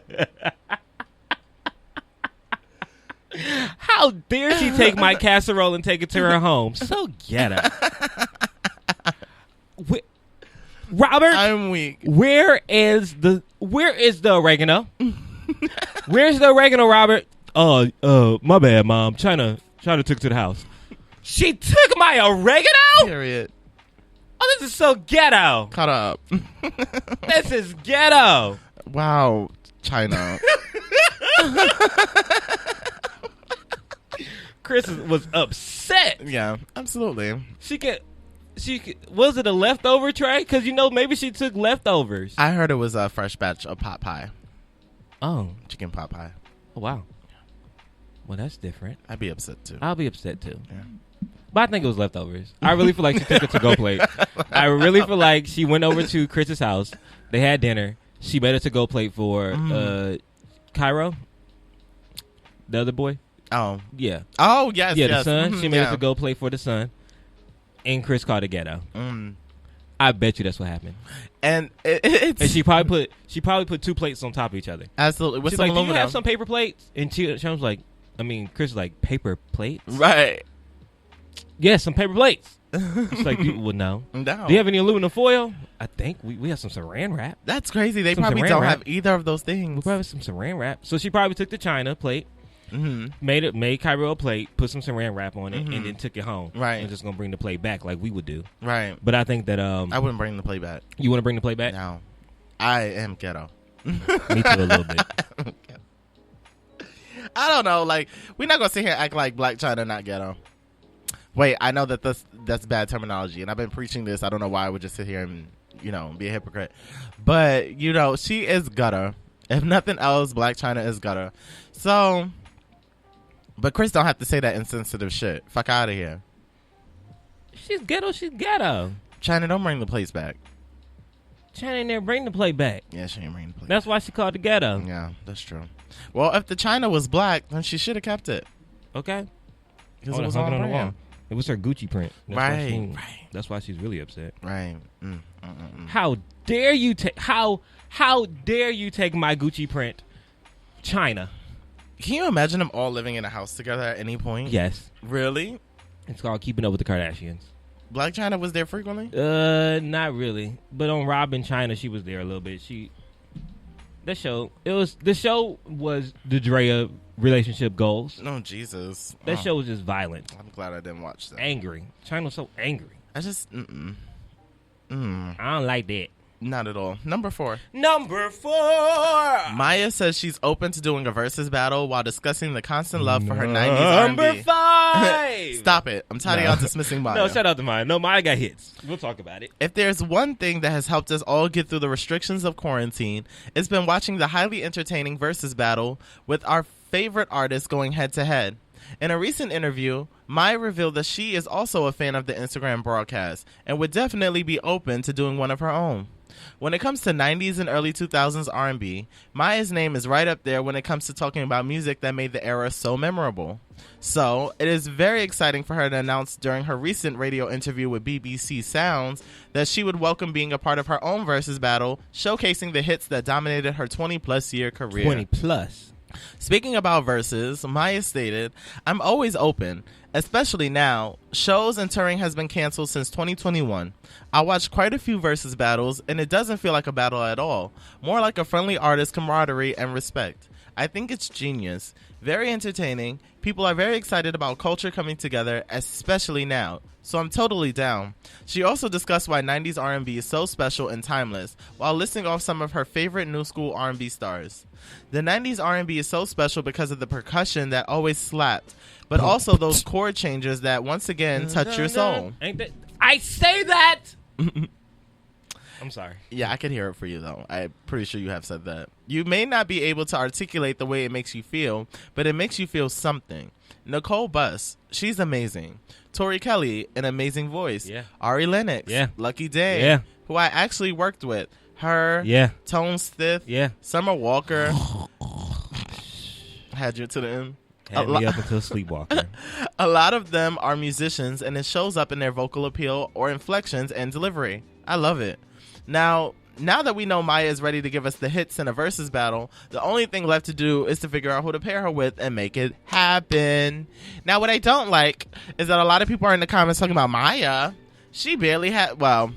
How dare she take my casserole and take it to her home? So ghetto. Robert, I'm weak. Where is the oregano? Where's the oregano, Robert? My bad, Mom. China took it to the house. She took my oregano? Period. Oh, this is so ghetto. Caught up. This is ghetto. Wow, China. Chris was upset. Yeah, absolutely. She was it a leftover tray? Because maybe she took leftovers. I heard it was a fresh batch of pot pie. Oh, chicken pot pie. Oh, wow. Well, that's different. I'd be upset too. I'll be upset too. Yeah. But I think it was leftovers. I really feel like she took a to-go plate. I really feel like she went over to Chris's house. They had dinner. She made a to-go plate for Cairo, the other boy. Oh. Yeah. Oh, yes, yeah, yes. The son. She made a to-go plate for the son. And Chris called it ghetto. I bet you that's what happened. And she probably put two plates on top of each other. Absolutely. She's like, do you have some paper plates? And she was like, Chris was like, paper plates? Right. Yeah, some paper plates. It's like, well, no. No. Do you have any aluminum foil? I think we have some saran wrap. That's crazy. They probably don't have either of those things. We probably have some saran wrap. So she probably took the China plate, made Cairo a plate, put some saran wrap on it, and then took it home. Right. And just gonna bring the plate back like we would do. Right. But I think that I wouldn't bring the plate back. You want to bring the plate back? No. I am ghetto. Me too, a little bit. I don't know. Like, we're not gonna sit here and act like Blac Chyna not ghetto. Wait, I know that that's bad terminology, and I've been preaching this. I don't know why I would just sit here and be a hypocrite, but she is gutter. If nothing else, Blac Chyna is gutter. So, but Chris don't have to say that insensitive shit. Fuck out of here. She's ghetto. She's ghetto. Chyna, don't bring the place back. Chyna ain't never bring the plate back. Yeah, she ain't bring the plate. That's why she called it ghetto. Yeah, that's true. Well, if the Chyna was black, then she should have kept it. Okay. Because it was on the wall. It was her Gucci print. Right. That's why she's really upset. Right. How dare you take how dare you take my Gucci print, Chyna? Can you imagine them all living in a house together at any point? Yes. Really? It's called Keeping Up with the Kardashians. Blac Chyna was there frequently? Not really. But on Robin Chyna, she was there a little bit. The show was the Drea relationship goals. No, Jesus. That show was just violent. I'm glad I didn't watch that. Angry. Chyna was so angry. I just, I don't like that. Not at all. Number 4. Maya says she's open to doing a versus battle while discussing the constant love for her 90s R&B. Number 5. Stop it. I'm tired of y'all dismissing Maya. No, shout out to Maya. No, Maya got hits. We'll talk about it. If there's one thing that has helped us all get through the restrictions of quarantine, it's been watching the highly entertaining versus battle with our favorite artists going head to head. In a recent interview, Maya revealed that she is also a fan of the Instagram broadcast and would definitely be open to doing one of her own. When it comes to 90s and early 2000s R&B, Maya's name is right up there when it comes to talking about music that made the era so memorable. So, it is very exciting for her to announce during her recent radio interview with BBC Sounds that she would welcome being a part of her own versus battle, showcasing the hits that dominated her 20-plus year career. 20 plus. Speaking about verses, Maya stated, "I'm always open, especially now. Shows and touring has been canceled since 2021. I watched quite a few verses battles, and it doesn't feel like a battle at all. More like a friendly artist camaraderie and respect. I think it's genius. Very entertaining. People are very excited about culture coming together, especially now. So I'm totally down." She also discussed why 90s R&B is so special and timeless, while listing off some of her favorite new school R&B stars. The 90s R&B is so special because of the percussion that always slapped, but also those chord changes that once again touch your soul. Ain't that? I say that. I'm sorry. Yeah, I can hear it for you, though. I'm pretty sure you have said that. You may not be able to articulate the way it makes you feel, but it makes you feel something. Nicole Buss, she's amazing. Tori Kelly, an amazing voice. Yeah. Ari Lennox, Yeah. Lucky Day, Yeah. who I actually worked with. Her, Yeah. Tone Stith, Yeah. Summer Walker. Had you to the end. Had me up until sleepwalker. A lot of them are musicians, and it shows up in their vocal appeal or inflections and delivery. I love it. Now that we know Maya is ready to give us the hits in a versus battle, the only thing left to do is to figure out who to pair her with and make it happen. Now, what I don't like is that a lot of people are in the comments talking about Maya. She barely had, well,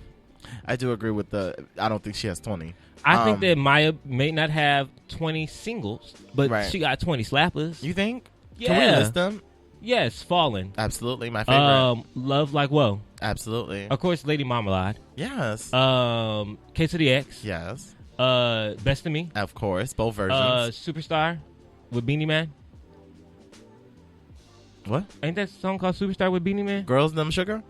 I do agree with I don't think she has 20. I think that Maya may not have 20 singles, but Right. she got 20 slappers. You think? Yeah. Can we list them? Yes, Fallen. Absolutely, my favorite. Love Like Whoa. Absolutely. Of course, Lady Marmalade. Yes. K to the X. Yes. Best of Me. Of course, both versions. Superstar with Beanie Man. What? Ain't that song called Superstar with Beanie Man? Girls, them sugar?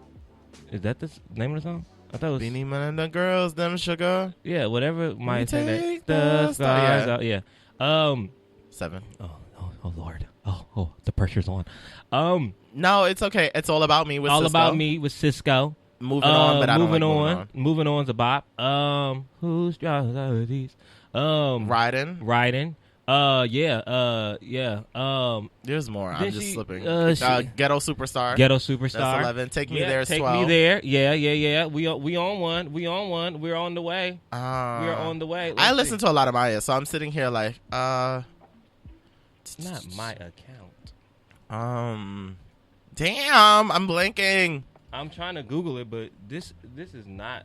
Is that the name of the song? I thought it was. Beanie Man and the girls, them sugar. Yeah, whatever. Maya said take that. the star, Stars yeah. out. Yeah. 7. Oh, Lord. Oh, the pressure's on. No, it's okay. It's all about me with All Cisco. About Me with Cisco. Moving on, but I don't like moving on. Moving on's a bop. Whose drugs are these? Riding. Yeah. There's more. I'm just slipping. Ghetto Superstar. Ghetto Superstar. That's 11. Take Me There is 12. Take Me There. Yeah. We on one. We're on the way. We're on the way. I listen to a lot of Maya, so I'm sitting here like, It's not my account. Damn, I'm blanking. I'm trying to Google it, but this is not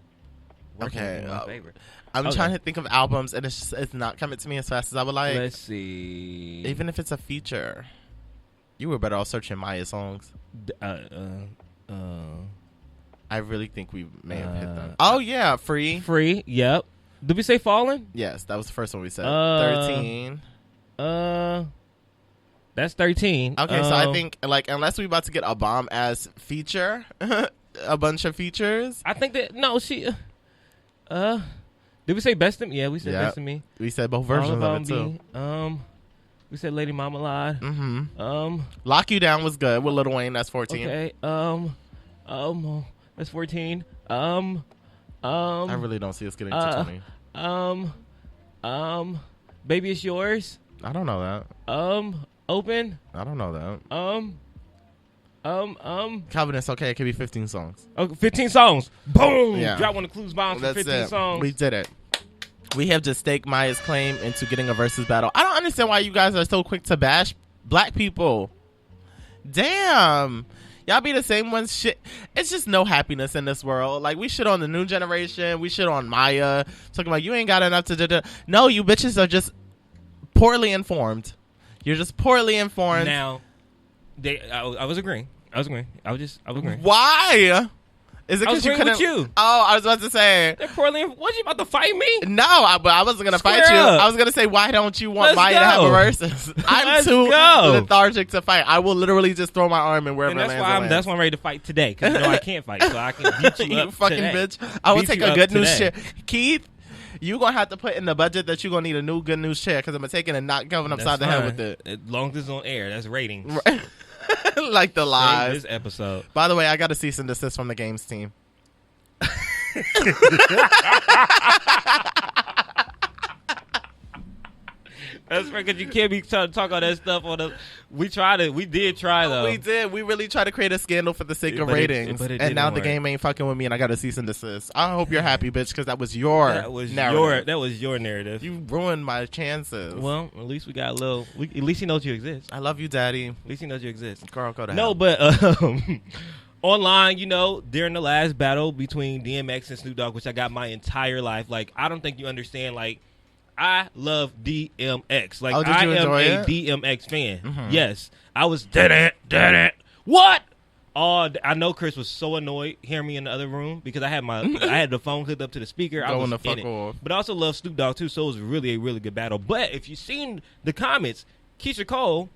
working in my favor. I'm trying to think of albums, and it's not coming to me as fast as I would like. Let's see. Even if it's a feature, you were better off searching Maya songs. I really think we may have hit them. Oh yeah, Free. Yep. Did we say Fallen? Yes, that was the first one we said. 13. That's 13. Okay, so I think unless we about to get a bomb ass feature, a bunch of features. I think that she. Did we say Best of Me? Yeah, we said Best of Me. We said both versions of it too. We said Lady Marmalade. Mm-hmm. Lock You Down was good with Lil Wayne. That's 14. Okay. That's 14. I really don't see us getting to 20. Baby It's Yours. I don't know that. Open. I don't know that. Calvin, it's okay. It could be 15 songs. Okay, 15 songs. Boom. Yeah. Drop one of the clues bombs for 15 songs. We did it. We have just staked Maya's claim into getting a versus battle. I don't understand why you guys are so quick to bash black people. Damn. Y'all be the same ones. Shit. It's just no happiness in this world. Like, we shit on the new generation. We shit on Maya. Talking about you ain't got enough to do. No, you bitches are just poorly informed. You're just poorly informed. Now, I was agreeing. I was agreeing. Why? Is it because you couldn't? With you. Oh, I was about to say. They're poorly. What, you about to fight me? No, but I wasn't gonna fight you. I was gonna say, why don't you want Maya to have a versus? I'm too lethargic to fight. I will literally just throw my arm in wherever it lands. That's why I'm ready to fight today, because I can't fight, so I can beat you up. You fucking today. bitch. I will take a good news chair. Keith, you're gonna have to put in the budget that you're gonna need a new good news chair, because I'm gonna take it and knock Kelvin upside the head with it. As long as it's on air, that's ratings. Like the lies. This episode. By the way, I got a cease and desist from the games team. That's right, because you can't be trying to talk all that stuff on the. We did try though. We did. We really tried to create a scandal for the sake of ratings, and now the game ain't fucking with me, and I got a cease and desist. I hope you're happy, bitch, because that was your narrative. That was your narrative. You ruined my chances. Well, at least we got a little. At least he knows you exist. I love you, Daddy. At least he knows you exist. Girl, go to No, hell. but online, during the last battle between DMX and Snoop Dogg, which I got my entire life, like I don't think you understand, like. I love DMX. Like did you enjoy a it? DMX fan. Mm-hmm. Yes, I was dead it. What? I know Chris was so annoyed hearing me in the other room because I had the phone hooked up to the speaker. I was Going the in fuck it. off. But I also love Snoop Dogg too, so it was really a really good battle. But if you've seen the comments, Keisha Cole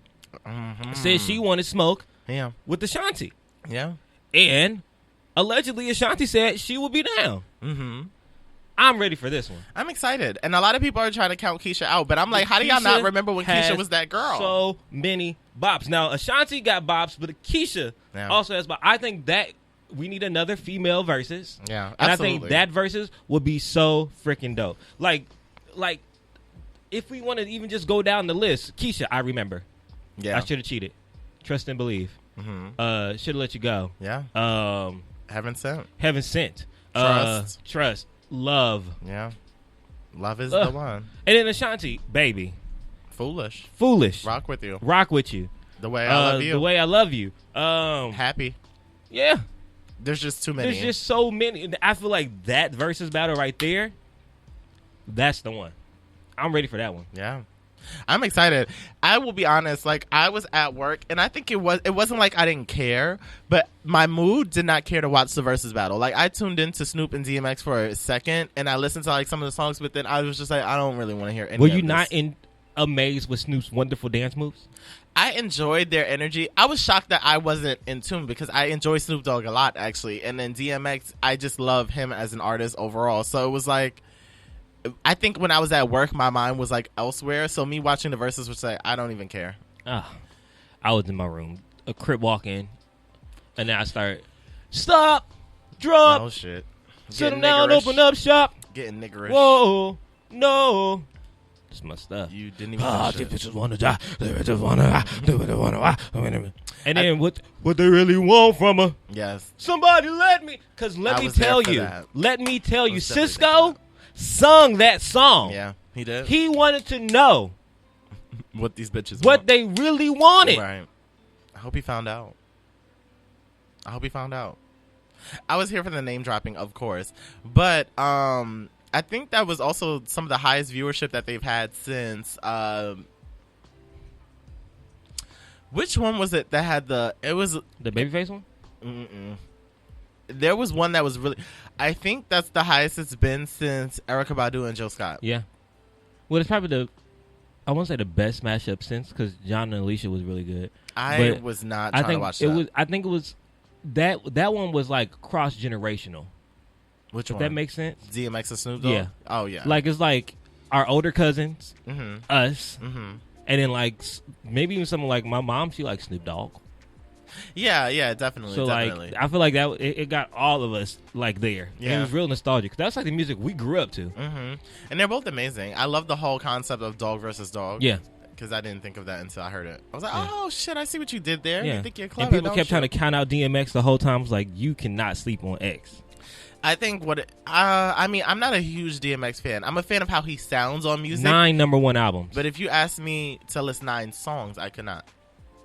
said she wanted smoke Yeah. with Ashanti, Yeah. and allegedly Ashanti said she would be down. Mm-hmm. I'm ready for this one. I'm excited. And a lot of people are trying to count Keisha out, but I'm like, how do y'all not remember when Keisha was that girl? So many bops. Now, Ashanti got bops, but Keisha also has bops. I think that we need another female versus. Yeah, and absolutely. I think that versus would be so freaking dope. Like, if we want to even just go down the list, Keisha, I remember. Yeah. I should have cheated. Trust and believe. Mm-hmm. Should have let you go. Yeah. Heaven sent. Heaven sent. Trust. Love. Yeah. Love is the one. And then Ashanti, baby. Foolish. Rock with you. The way I love you. The way I love you. Happy. Yeah. There's just too many. There's just so many. I feel like that versus battle right there, that's the one. I'm ready for that one. Yeah. I'm excited. I will be honest, like I was at work and I think it wasn't like I didn't care, but my mood did not care to watch the versus battle. Like I tuned into Snoop and DMX for a second and I listened to like some of the songs, but then I was just like, I don't really want to hear any Were of you this. not amazed with Snoop's wonderful dance moves? I enjoyed their energy. I was shocked that I wasn't in tune because I enjoy Snoop Dogg a lot actually. And then DMX, I just love him as an artist overall. So it was like, I think when I was at work, my mind was like elsewhere. So me watching the verses was like, I don't even care. I was in my room, a crip walk in, and then I start, stop, drop, Oh shit. sit them down, open up shop. Getting niggerish. Whoa, no. That's my stuff. You didn't even finish it. Bitches wanna die. They just wanna and then what they really want from her. Yes. Somebody let me tell you, Was definitely Cisco sung that song. Yeah, he did. He wanted to know what these bitches what want. they really wanted. Right. I hope he found out. I was here for the name dropping, of course. But I think that was also some of the highest viewership that they've had since which one was it that had it was the Babyface one? There was one that was really, I think that's the highest it's been since Erykah Badu and Jill Scott. Yeah. Well, it's probably I won't say the best mashup since, because John and Alicia was really good. I was not trying to watch that. I think it was that one was like cross generational. Which if one? That makes sense. DMX and Snoop Dogg? Yeah. Oh yeah. Like it's like our older cousins, us, Mm-hmm. and then like maybe even someone like my mom. She likes Snoop Dogg. Yeah, definitely. So definitely. like I feel like that it got all of us like there. Yeah. And it was real nostalgic. 'Cause that's like the music we grew up to. Mm-hmm. And they're both amazing. I love the whole concept of dog versus dog. Yeah. Because I didn't think of that until I heard it. I was like, Yeah. oh shit, I see what you did there. Yeah. You think you're clever. And people don't kept you? trying to count out DMX the whole time. I was like, you cannot sleep on X. I think I mean, I'm not a huge DMX fan. I'm a fan of how he sounds on music. 9 number 1 albums. But if you ask me to list 9 songs, I could not.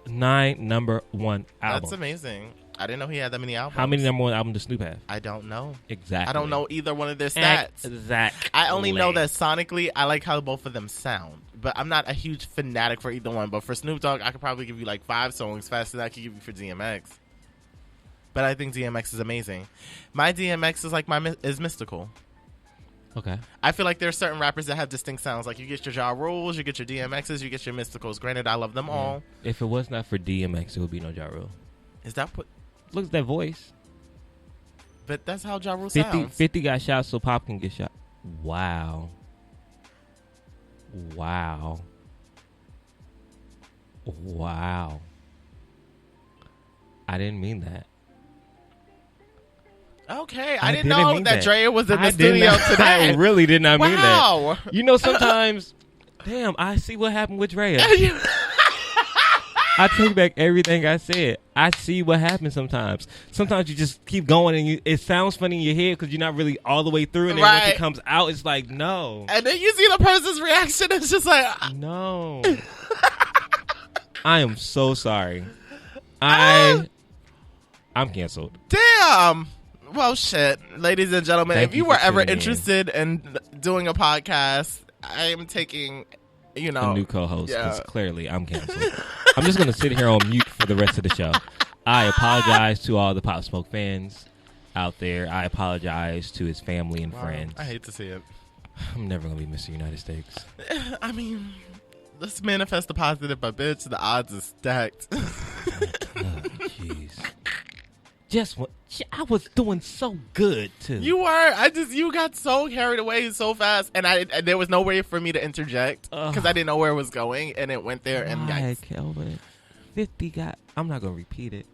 9 number 1 albums. That's amazing. I didn't know he had that many albums. How many number 1 albums does Snoop have? I don't know. Exactly. I don't know either one of their stats. Exactly. I only know that sonically, I like how both of them sound. But I'm not a huge fanatic for either one. But for Snoop Dogg, I could probably give you like 5 songs faster than I could give you for DMX. But I think DMX is amazing. My DMX is like is mystical. Okay. I feel like there are certain rappers that have distinct sounds. Like you get your Ja Rules, you get your DMXs, you get your Mysticals. Granted, I love them all. If it was not for DMX, it would be no Ja Rule. Is that what? Look at that voice. But that's how Ja Rule 50, sounds. 50 got shot so Pop can get shot. Wow. Wow. Wow. I didn't mean that. Okay, I didn't know that Drea was in the I studio today. I today. really did not mean Wow. that. You know, sometimes Damn, I see what happened with Drea. I take back everything I said. I see what happens sometimes. Sometimes you just keep going and it sounds funny in your head because you're not really all the way through. And then once it comes out, it's like, no. And then you see the person's reaction. It's just like, no. I am so sorry. I'm canceled. Damn. Well, shit. Ladies and gentlemen, Thank if you were ever tuning in. interested in doing a podcast, I am taking, a new co-host because clearly I'm canceled. I'm just going to sit here on mute for the rest of the show. I apologize to all the Pop Smoke fans out there. I apologize to his family and friends. I hate to see it. I'm never going to be Mr. United States. I mean, let's manifest the positive, but bitch, the odds are stacked. Jeez. I was doing so good too. You were. You got so carried away so fast, and there was no way for me to interject because I didn't know where it was going, and it went there. And yikes, Kelvin, 50 got. I'm not gonna repeat it.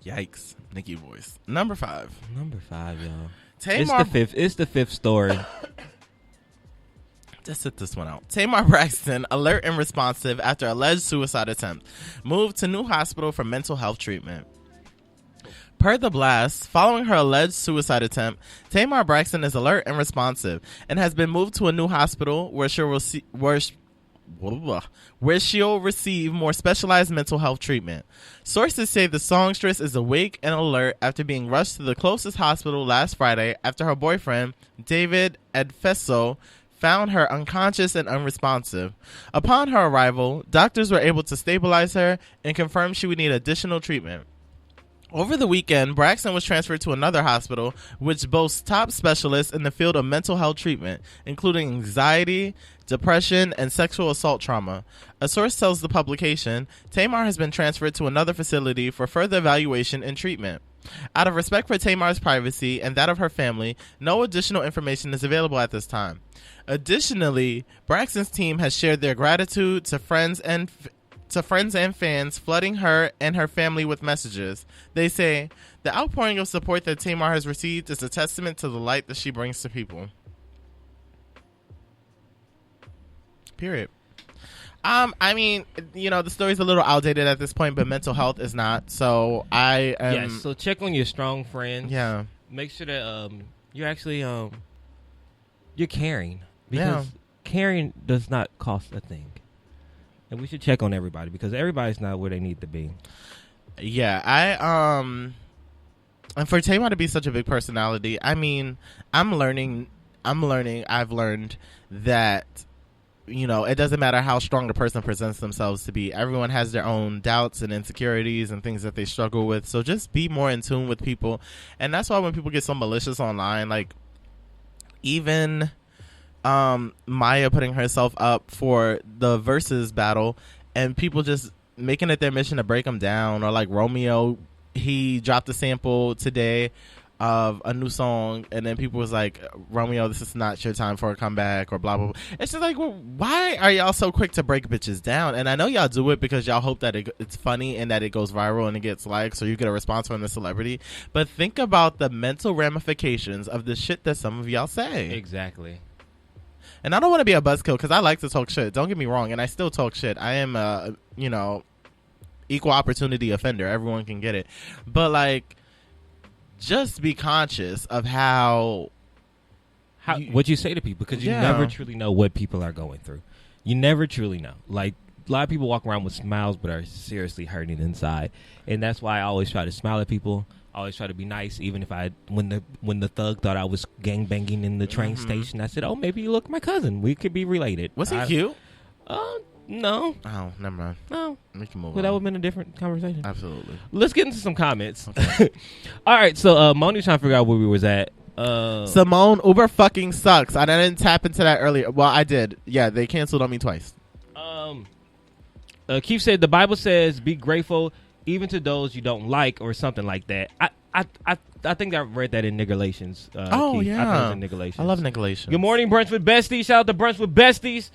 Yikes, Nikki voice. Number 5, y'all. Tamar. It's the fifth story. Just sit this one out. Tamar Braxton, alert and responsive after alleged suicide attempt, moved to new hospital for mental health treatment. Per The Blast, following her alleged suicide attempt, Tamar Braxton is alert and responsive and has been moved to a new hospital where she'll receive more specialized mental health treatment. Sources say the songstress is awake and alert after being rushed to the closest hospital last Friday after her boyfriend, David Edfeso, found her unconscious and unresponsive. Upon her arrival, doctors were able to stabilize her and confirm she would need additional treatment. Over the weekend, Braxton was transferred to another hospital, which boasts top specialists in the field of mental health treatment, including anxiety, depression, and sexual assault trauma. A source tells the publication, Tamar has been transferred to another facility for further evaluation and treatment. Out of respect for Tamar's privacy and that of her family, no additional information is available at this time. Additionally, Braxton's team has shared their gratitude to friends and fans, flooding her and her family with messages. They say, the outpouring of support that Tamar has received is a testament to the light that she brings to people. Period. I mean, the story's a little outdated at this point, but mental health is not. So I am... Yes, so check on your strong friends. Yeah. Make sure that you're actually you're caring. Because caring does not cost a thing. And we should check on everybody because everybody's not where they need to be. Yeah, and for Tamar to be such a big personality, I mean, I've learned that, it doesn't matter how strong the person presents themselves to be. Everyone has their own doubts and insecurities and things that they struggle with. So just be more in tune with people. And that's why when people get so malicious online, like even Maya putting herself up for the versus battle and people just making it their mission to break them down, or like Romeo, he dropped a sample today of a new song and then people was like, Romeo, this is not your time for a comeback, or blah blah blah. It's just like, well, why are y'all so quick to break bitches down? And I know y'all do it because y'all hope that it's funny and that it goes viral and it gets likes or you get a response from the celebrity, but think about the mental ramifications of the shit that some of y'all say. Exactly. And I don't want to be a buzzkill because I like to talk shit. Don't get me wrong. And I still talk shit. I am a, equal opportunity offender. Everyone can get it. But, like, just be conscious of what you say to people, because you never truly know what people are going through. You never truly know. Like, a lot of people walk around with smiles but are seriously hurting inside. And that's why I always try to smile at people. I always try to be nice, even if when the thug thought I was gangbanging in the train station, I said, oh, maybe you look my cousin. We could be related. Was he cute? No. Oh, never mind. No. We can move on. Well, that would have been a different conversation. Absolutely. Let's get into some comments. Okay. All right, so Moni's trying to figure out where we was at. Simone, Uber fucking sucks. I didn't tap into that earlier. Well, I did. Yeah, they canceled on me twice. Keith said, the Bible says, be grateful even to those you don't like, or something like that. I think I read that in Niggerlations. Keith. I think it was in Niggerlations. I love Niggerlations. Good morning, Brunch with Besties. Shout out to Brunch with Besties.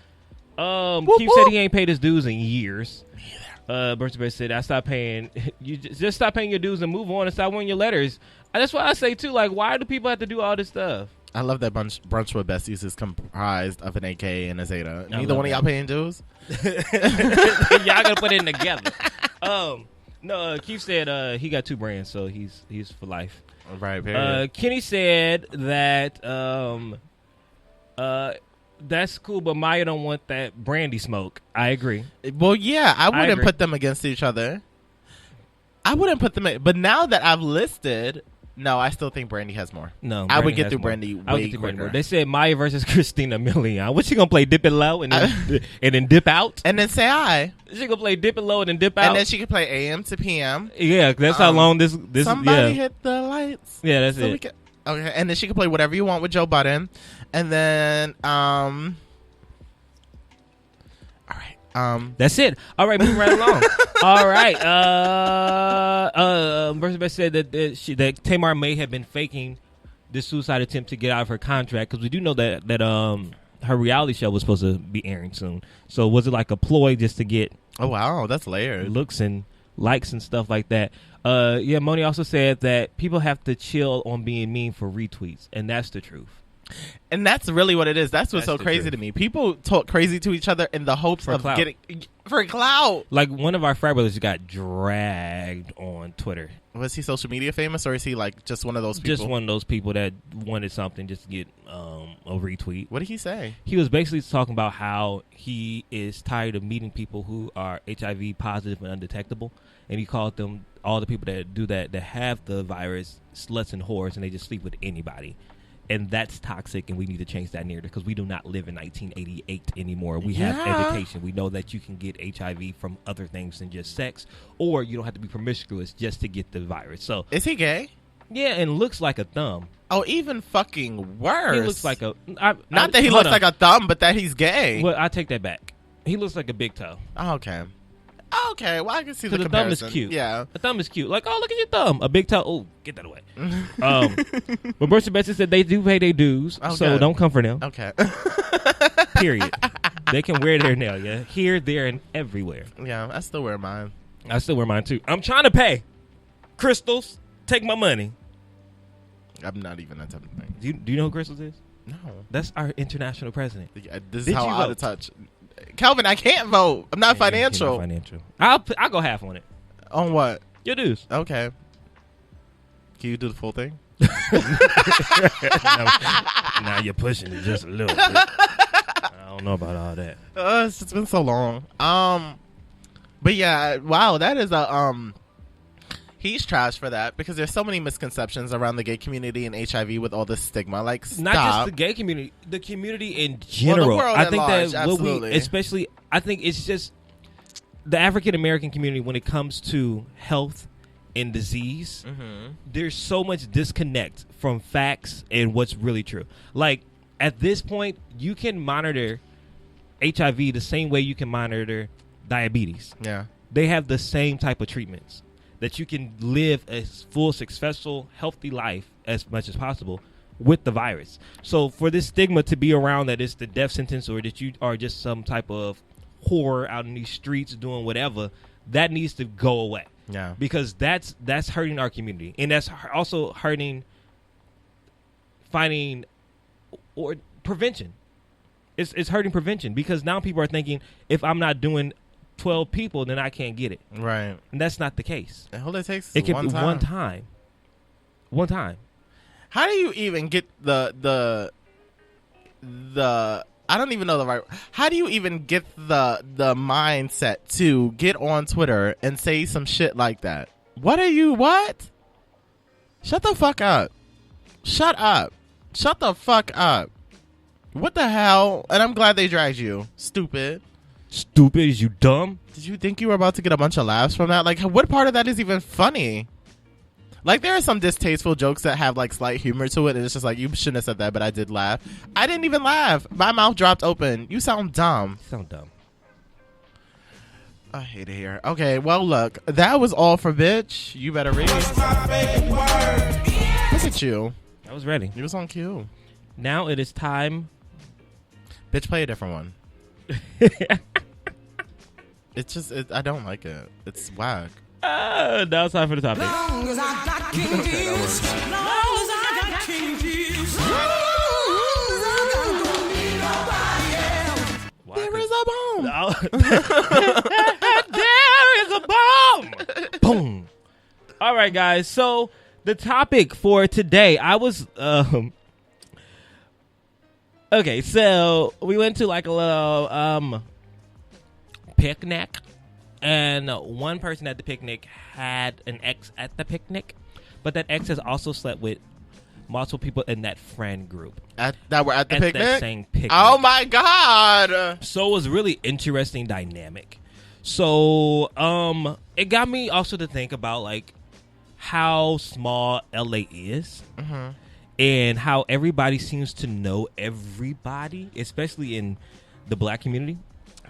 Keith said he ain't paid his dues in years. Brunch with Besties said, I stopped paying. You just stop paying your dues and move on and stop winning your letters. That's why I say, too, like, why do people have to do all this stuff? I love that brunch with besties is comprised of an AK and a Zeta. I Neither love one of y'all paying dues. Y'all gonna put it in together. No, Keith said he got 2 brands, so he's for life. Right. Period. Kenny said that that's cool, but Maya don't want that brandy smoke. I agree. Well, yeah, I wouldn't agree. put them against each other. I wouldn't put them in, but now that I've listed, no, I still think Brandy has more. No, I would Brandy get has through more. Brandy I would way get through Brandy more. quicker. They said Maya versus Christina Milian. What she gonna play? Dip it low and then and then dip out. And then say I. She gonna play dip it low and then dip out. And then she could play AM to PM. Yeah, that's how long this. Somebody Yeah, hit the lights. yeah, that's So we it. can, okay, and then she could play whatever you want with Joe Budden. And then, all right. That's it. All right, moving right along. All right. Versus said that Tamar may have been faking this suicide attempt to get out of her contract, because we do know that her reality show was supposed to be airing soon. So was it like a ploy just to get Oh wow, that's layered. looks and likes and stuff like that? Yeah, Moni also said that people have to chill on being mean for retweets, and that's the truth. And that's really what it is. That's what's That's so the crazy truth. to me. People talk crazy to each other in the hopes For of clout. getting for clout. Like one of our frat brothers got dragged on Twitter. Was he social media famous, or is he like just one of those people? Just one of those people that wanted something just to get a retweet. What did he say? He was basically talking about how he is tired of meeting people who are HIV positive and undetectable, and he called them, all the people that do that have the virus, sluts and whores, and they just sleep with anybody. And that's toxic, and we need to change that narrative, because we do not live in 1988 anymore. We have education. We know that you can get HIV from other things than just sex, or you don't have to be promiscuous just to get the virus. So Is he gay? yeah, and looks like a thumb. Oh, even fucking worse. He looks like a not that he looks like a thumb, but that he's gay. Well, I take that back. He looks like a big toe. Oh, okay. Okay, well I can see the Because the thumb comparison. is cute. Yeah. The thumb is cute. Like, oh, look at your thumb. A big toe. Oh, get that away. But Bertha Betsy said they do pay their dues, Oh, so good. don't come for them. Okay. Period. They can wear their nail, yeah? Here, there, and everywhere. Yeah, I still wear mine. I still wear mine, too. I'm trying to pay. Crystals, take my money. I'm not even that type of thing. Do you know who Crystals is? No. That's our international president. Yeah, this Did is how you out vote? of touch. Calvin, I can't vote. I'm not Yeah, you're financial. not financial. I'll go half on it. On what? Your dues. Okay. Can you do the full thing? Now you're pushing it just a little bit. I don't know about all that. It's just been so long. But yeah, wow, that is a he's trash for that, because there's so many misconceptions around the gay community and HIV with all this stigma. Like, stop. Not just the gay community, the community in general. world I at think large, that what we, absolutely. especially, I think it's just the African American community when it comes to health and disease. Mm-hmm. There's so much disconnect from facts and what's really true. Like at this point, you can monitor HIV the same way you can monitor diabetes. Yeah. They have the same type of treatments that you can live a full, successful, healthy life as much as possible with the virus. So for this stigma to be around that it's the death sentence or that you are just some type of whore out in these streets doing whatever, that needs to go away. Yeah. Because that's hurting our community, and that's also hurting finding or prevention. It's hurting prevention, because now people are thinking, if I'm not doing 12 people, then I can't get it. Right. And that's not the case. And all it takes It is can one be time. one time. How do you even get the I don't even know the right. How do you even get the mindset to get on Twitter and say some shit like that? What? Shut the fuck up. Shut up. Shut the fuck up. What the hell? And I'm glad they dragged you. Stupid. Stupid, is you dumb? Did you think you were about to get a bunch of laughs from that? Like, what part of that is even funny? Like, there are some distasteful jokes that have, like, slight humor to it, and it's just like, you shouldn't have said that, but I did laugh. I didn't even laugh. My mouth dropped open. You sound dumb. You sound dumb. I hate it here. Okay, well, look. That was all for bitch. You better read. Look at you. I was ready. You was on cue. Now it is time. Bitch, play a different one. It's just, I don't like it. It's whack. Now it's time for the topic. Long as I got King Jesus. Long as I got King Jesus. There is a bomb. Boom. All right, guys. So the topic for today, I was okay. So we went to like a little picnic, and one person at the picnic had an ex at the picnic, but that ex has also slept with multiple people in that friend group that were at the picnic. That same picnic. Oh my god! So it was a really interesting dynamic. So it got me also to think about like how small LA is, and how everybody seems to know everybody, especially in the black community.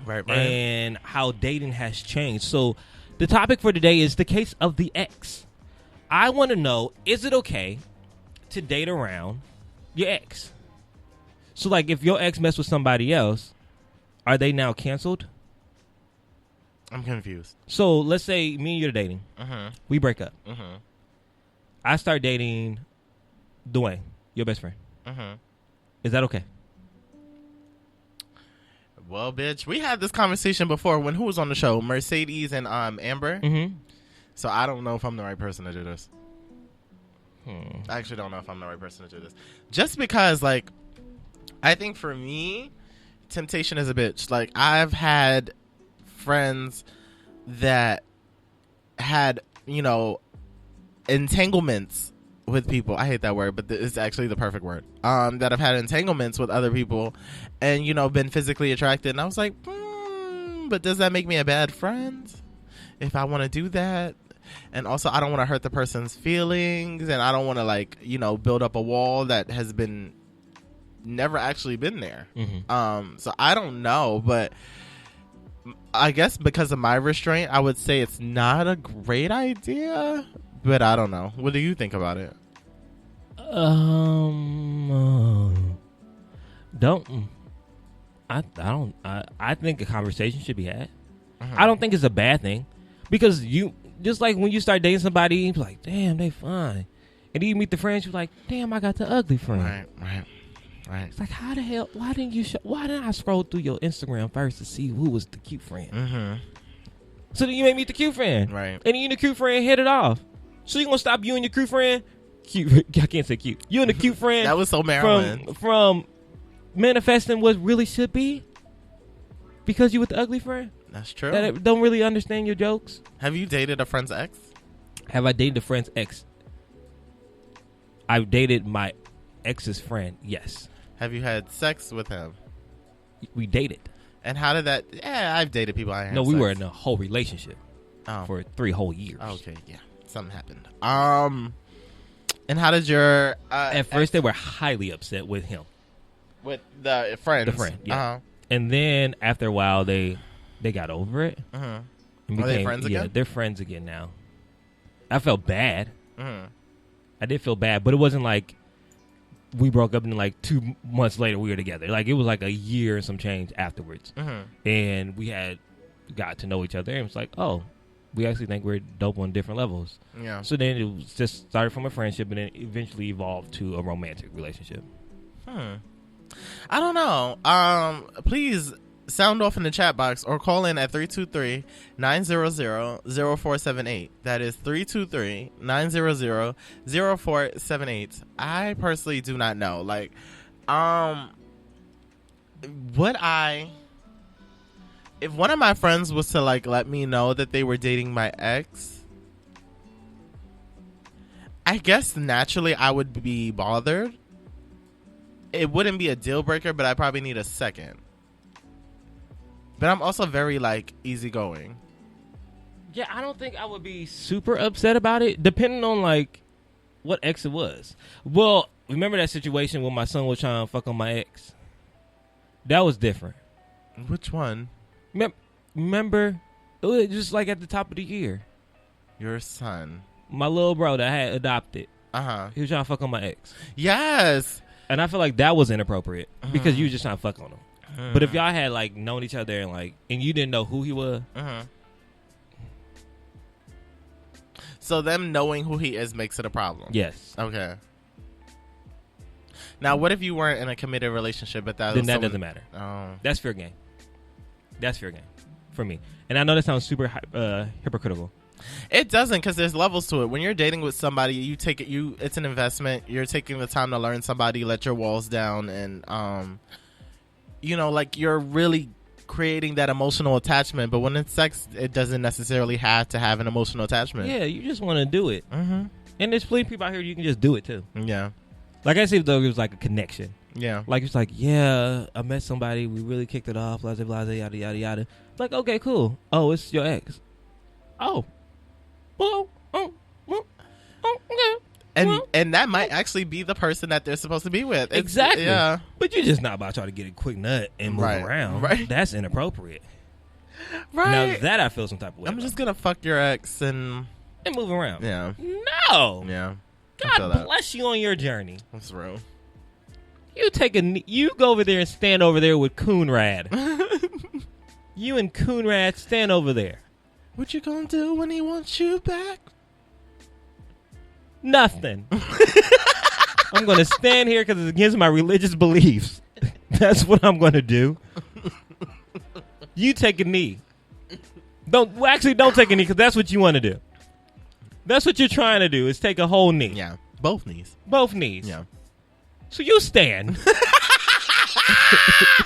Right. And how dating has changed. So the topic for today is the case of the ex. I want to know, is it okay to date around your ex? So like if your ex messed with somebody else, are they now canceled? I'm confused. So let's say me and you're dating. We break up. I start dating Dwayne, your best friend. Is that okay? Well, bitch, we had this conversation before when who was on the show? Mercedes and Amber. So I don't know if I'm the right person to do this. I actually don't know if I'm the right person to do this. Just because, like, I think for me, temptation is a bitch. Like, I've had friends that had, you know, entanglements with people. I hate that word, but it's actually the perfect word. That have had entanglements with other people and, you know, been physically attracted. And I was like, but does that make me a bad friend if I want to do that? And also, I don't want to hurt the person's feelings, and I don't want to, like, you know, build up a wall that has been never actually been there. So I don't know, but I guess because of my restraint, I would say it's not a great idea. But I don't know. What do you think about it? I think a conversation should be had. I don't think it's a bad thing, because you just like when you start dating somebody, you're like, damn, they fine, and then you meet the friends, you're like, damn, I got the ugly friend. Right. It's like, how the hell? Why didn't I scroll through your Instagram first to see who was the cute friend? So then you may meet the cute friend, right? And then you and the cute friend hit it off. So you gonna stop you and your cute friend? Cute. I can't say cute. You and the cute friend. That was so Maryland. From manifesting what really should be, because you with the ugly friend. That's true. That don't really understand your jokes. Have you dated a friend's ex? Have I dated a friend's ex? I've dated my ex's friend. Yes. Have you had sex with him? We dated. And how did that? Yeah, I've dated people. We were in a whole relationship for 3 whole years. Okay, yeah, something happened. And how did your? At first, they were highly upset with him. With the friend. The friend, yeah. And then after a while, they got over it. Are they friends again? Yeah, they're friends again now. I felt bad. I did feel bad, but it wasn't like we broke up and like 2 months later we were together. Like it was like a year and some change afterwards. And we had got to know each other, and it was like, oh, we actually think we're dope on different levels. Yeah. So then it was just started from a friendship and then eventually evolved to a romantic relationship. I don't know. Please sound off in the chat box or call in at 323-900-0478. That is 323-900-0478. I personally do not know. Like, if one of my friends was to like let me know that they were dating my ex, I guess naturally I would be bothered. It wouldn't be a deal breaker, but I probably need a second. But I'm also very, like, easygoing. Yeah, I don't think I would be super upset about it, depending on, like, what ex it was. Well, remember that situation when my son was trying to fuck on my ex? That was different. Which one? Remember? It was just, like, at the top of the year. Your son? My little bro that I had adopted. He was trying to fuck on my ex. Yes! And I feel like that was inappropriate because you were just trying to fuck on him. But if y'all had like known each other and you didn't know who he was, so them knowing who he is makes it a problem. Yes. Okay. Now, what if you weren't in a committed relationship, but that then that doesn't matter. Oh, that's fair game. That's fair game for me. And I know that sounds super hypocritical. It doesn't, because there's levels to it. When you're dating with somebody, you take it. It's an investment. You're taking the time to learn somebody, let your walls down, and like you're really creating that emotional attachment. But when it's sex, it doesn't necessarily have to have an emotional attachment. Yeah, you just want to do it. Mm-hmm. And there's plenty of people out here you can just do it too. Yeah. Like I said, though, it was like a connection. Yeah. Like it's like, yeah, I met somebody, we really kicked it off, blah, blah, blah, yada, yada, yada. Like, okay, cool. Oh, it's your ex. Oh. Well, okay. And that might actually be the person that they're supposed to be with. Exactly. Yeah. But you're just not about to try to get a quick nut and move around. Right. That's inappropriate. Right. Now that I feel some type of way. I'm just going to fuck your ex and move around. Yeah. No. Yeah. God bless you on your journey. That's real. You go over there and stand over there with Coonrad. You and Coonrad stand over there. What you gonna do when he wants you back? Nothing. I'm gonna stand here because it's against my religious beliefs. That's what I'm gonna do. You take a knee. Don't take a knee, because that's what you want to do. That's what you're trying to do, is take a whole knee. Yeah. Both knees. Both knees. Yeah. So you stand.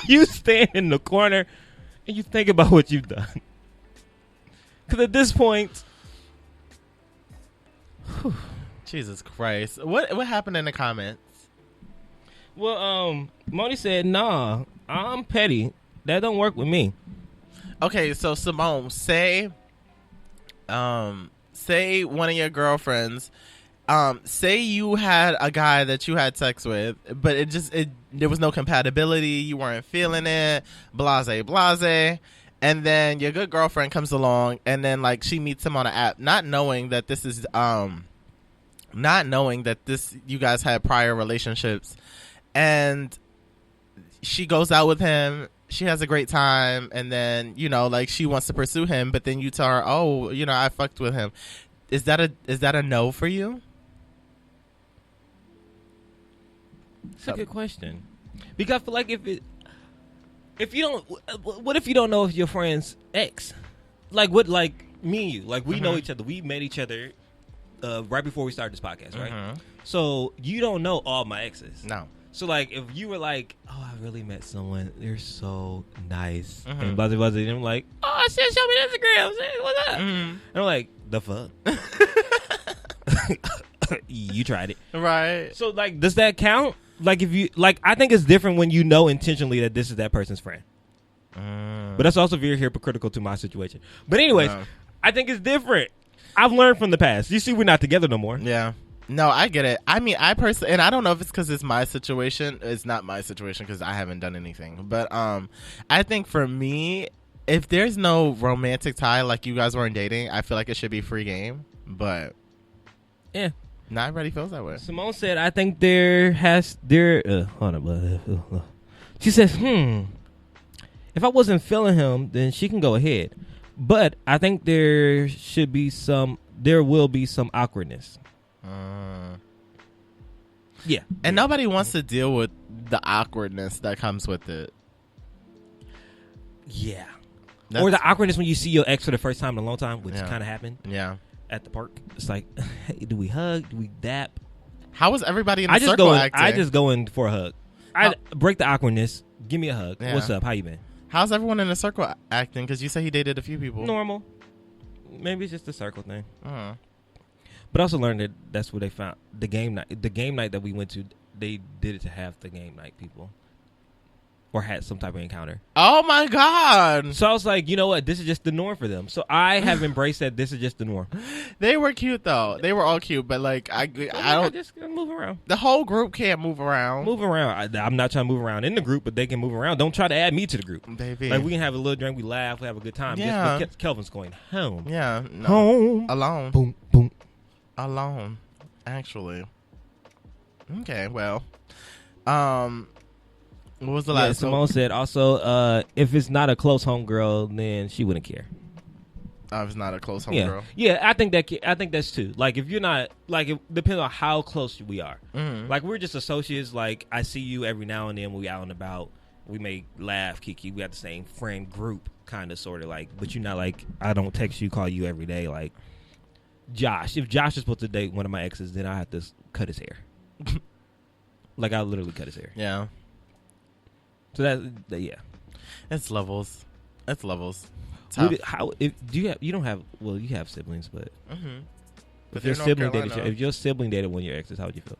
You stand in the corner and you think about what you've done. Because at this point, Jesus Christ. What happened in the comments? Well, Moni said, nah, I'm petty. That don't work with me. Okay, so Simone, say one of your girlfriends, say you had a guy that you had sex with, but there was no compatibility, you weren't feeling it, blase, and then your good girlfriend comes along, and then like she meets him on an app, not knowing that you guys had prior relationships, and she goes out with him. She has a great time, and then like she wants to pursue him, but then you tell her, oh, I fucked with him. Is that a no for you? It's a good question, because I feel like if you don't, what if you don't know if your friend's ex, like me and you, like we know each other, we met each other right before we started this podcast, right? So you don't know all my exes. No. So like if you were like, oh, I really met someone, they're so nice, and blah blah blah, and I'm like, oh shit, show me the Instagram, say, what's up? And I'm like, the fuck. You tried it, right? So like, does that count? Like if you like, I think it's different when you know intentionally that this is that person's friend. But that's also very hypocritical to my situation. But anyways, I think it's different. I've learned from the past. You see, we're not together no more. Yeah. No, I get it. I mean, I personally, and I don't know if it's because it's my situation. It's not my situation because I haven't done anything. But I think for me, if there's no romantic tie, like you guys weren't dating, I feel like it should be free game. But yeah, not everybody feels that way. Simone said, I think hold on. She says, if I wasn't feeling him, then she can go ahead. But I think there will be some awkwardness. Yeah. And nobody wants to deal with the awkwardness that comes with it. Yeah. Or the awkwardness when you see your ex for the first time in a long time, which kind of happened. Yeah. At the park. It's like, hey, do we hug? Do we dap? How was everybody in the circle acting? I just go in for a hug. I break the awkwardness. Give me a hug. Yeah. What's up? How you been? How's everyone in the circle acting? Because you say he dated a few people. Normal. Maybe it's just the circle thing. But I also learned that that's where they found the game night. The game night that we went to, they did it to have the game night people. Or had some type of encounter. Oh my God. So I was like, you know what? This is just the norm for them. So I have embraced that this is just the norm. They were cute though. They were all cute, but like I don't just move around. The whole group can't move around. Move around. I'm not trying to move around in the group, but they can move around. Don't try to add me to the group. Baby. Like we can have a little drink, we laugh, we have a good time. Yeah. Just, Kelvin's going home. Yeah. No. Home. Alone. Boom, boom. Alone. Actually. Okay, well. What was the last? Simone said also, if it's not a close home girl, then she wouldn't care. If it's not a close home girl. Yeah, I think that's too. Like if you're not, like it depends on how close we are. Like we're just associates. Like I see you every now and then when we out and about, we may laugh, kiki. We got the same friend group, kind of, sort of like. But you're not like, I don't text you, call you every day. Like Josh. If Josh is supposed to date one of my exes, then I have to cut his hair. Like, I literally cut his hair. Yeah. So yeah. It's levels. If you don't have, well, you have siblings, but But if your sibling dated one of your exes, how would you feel?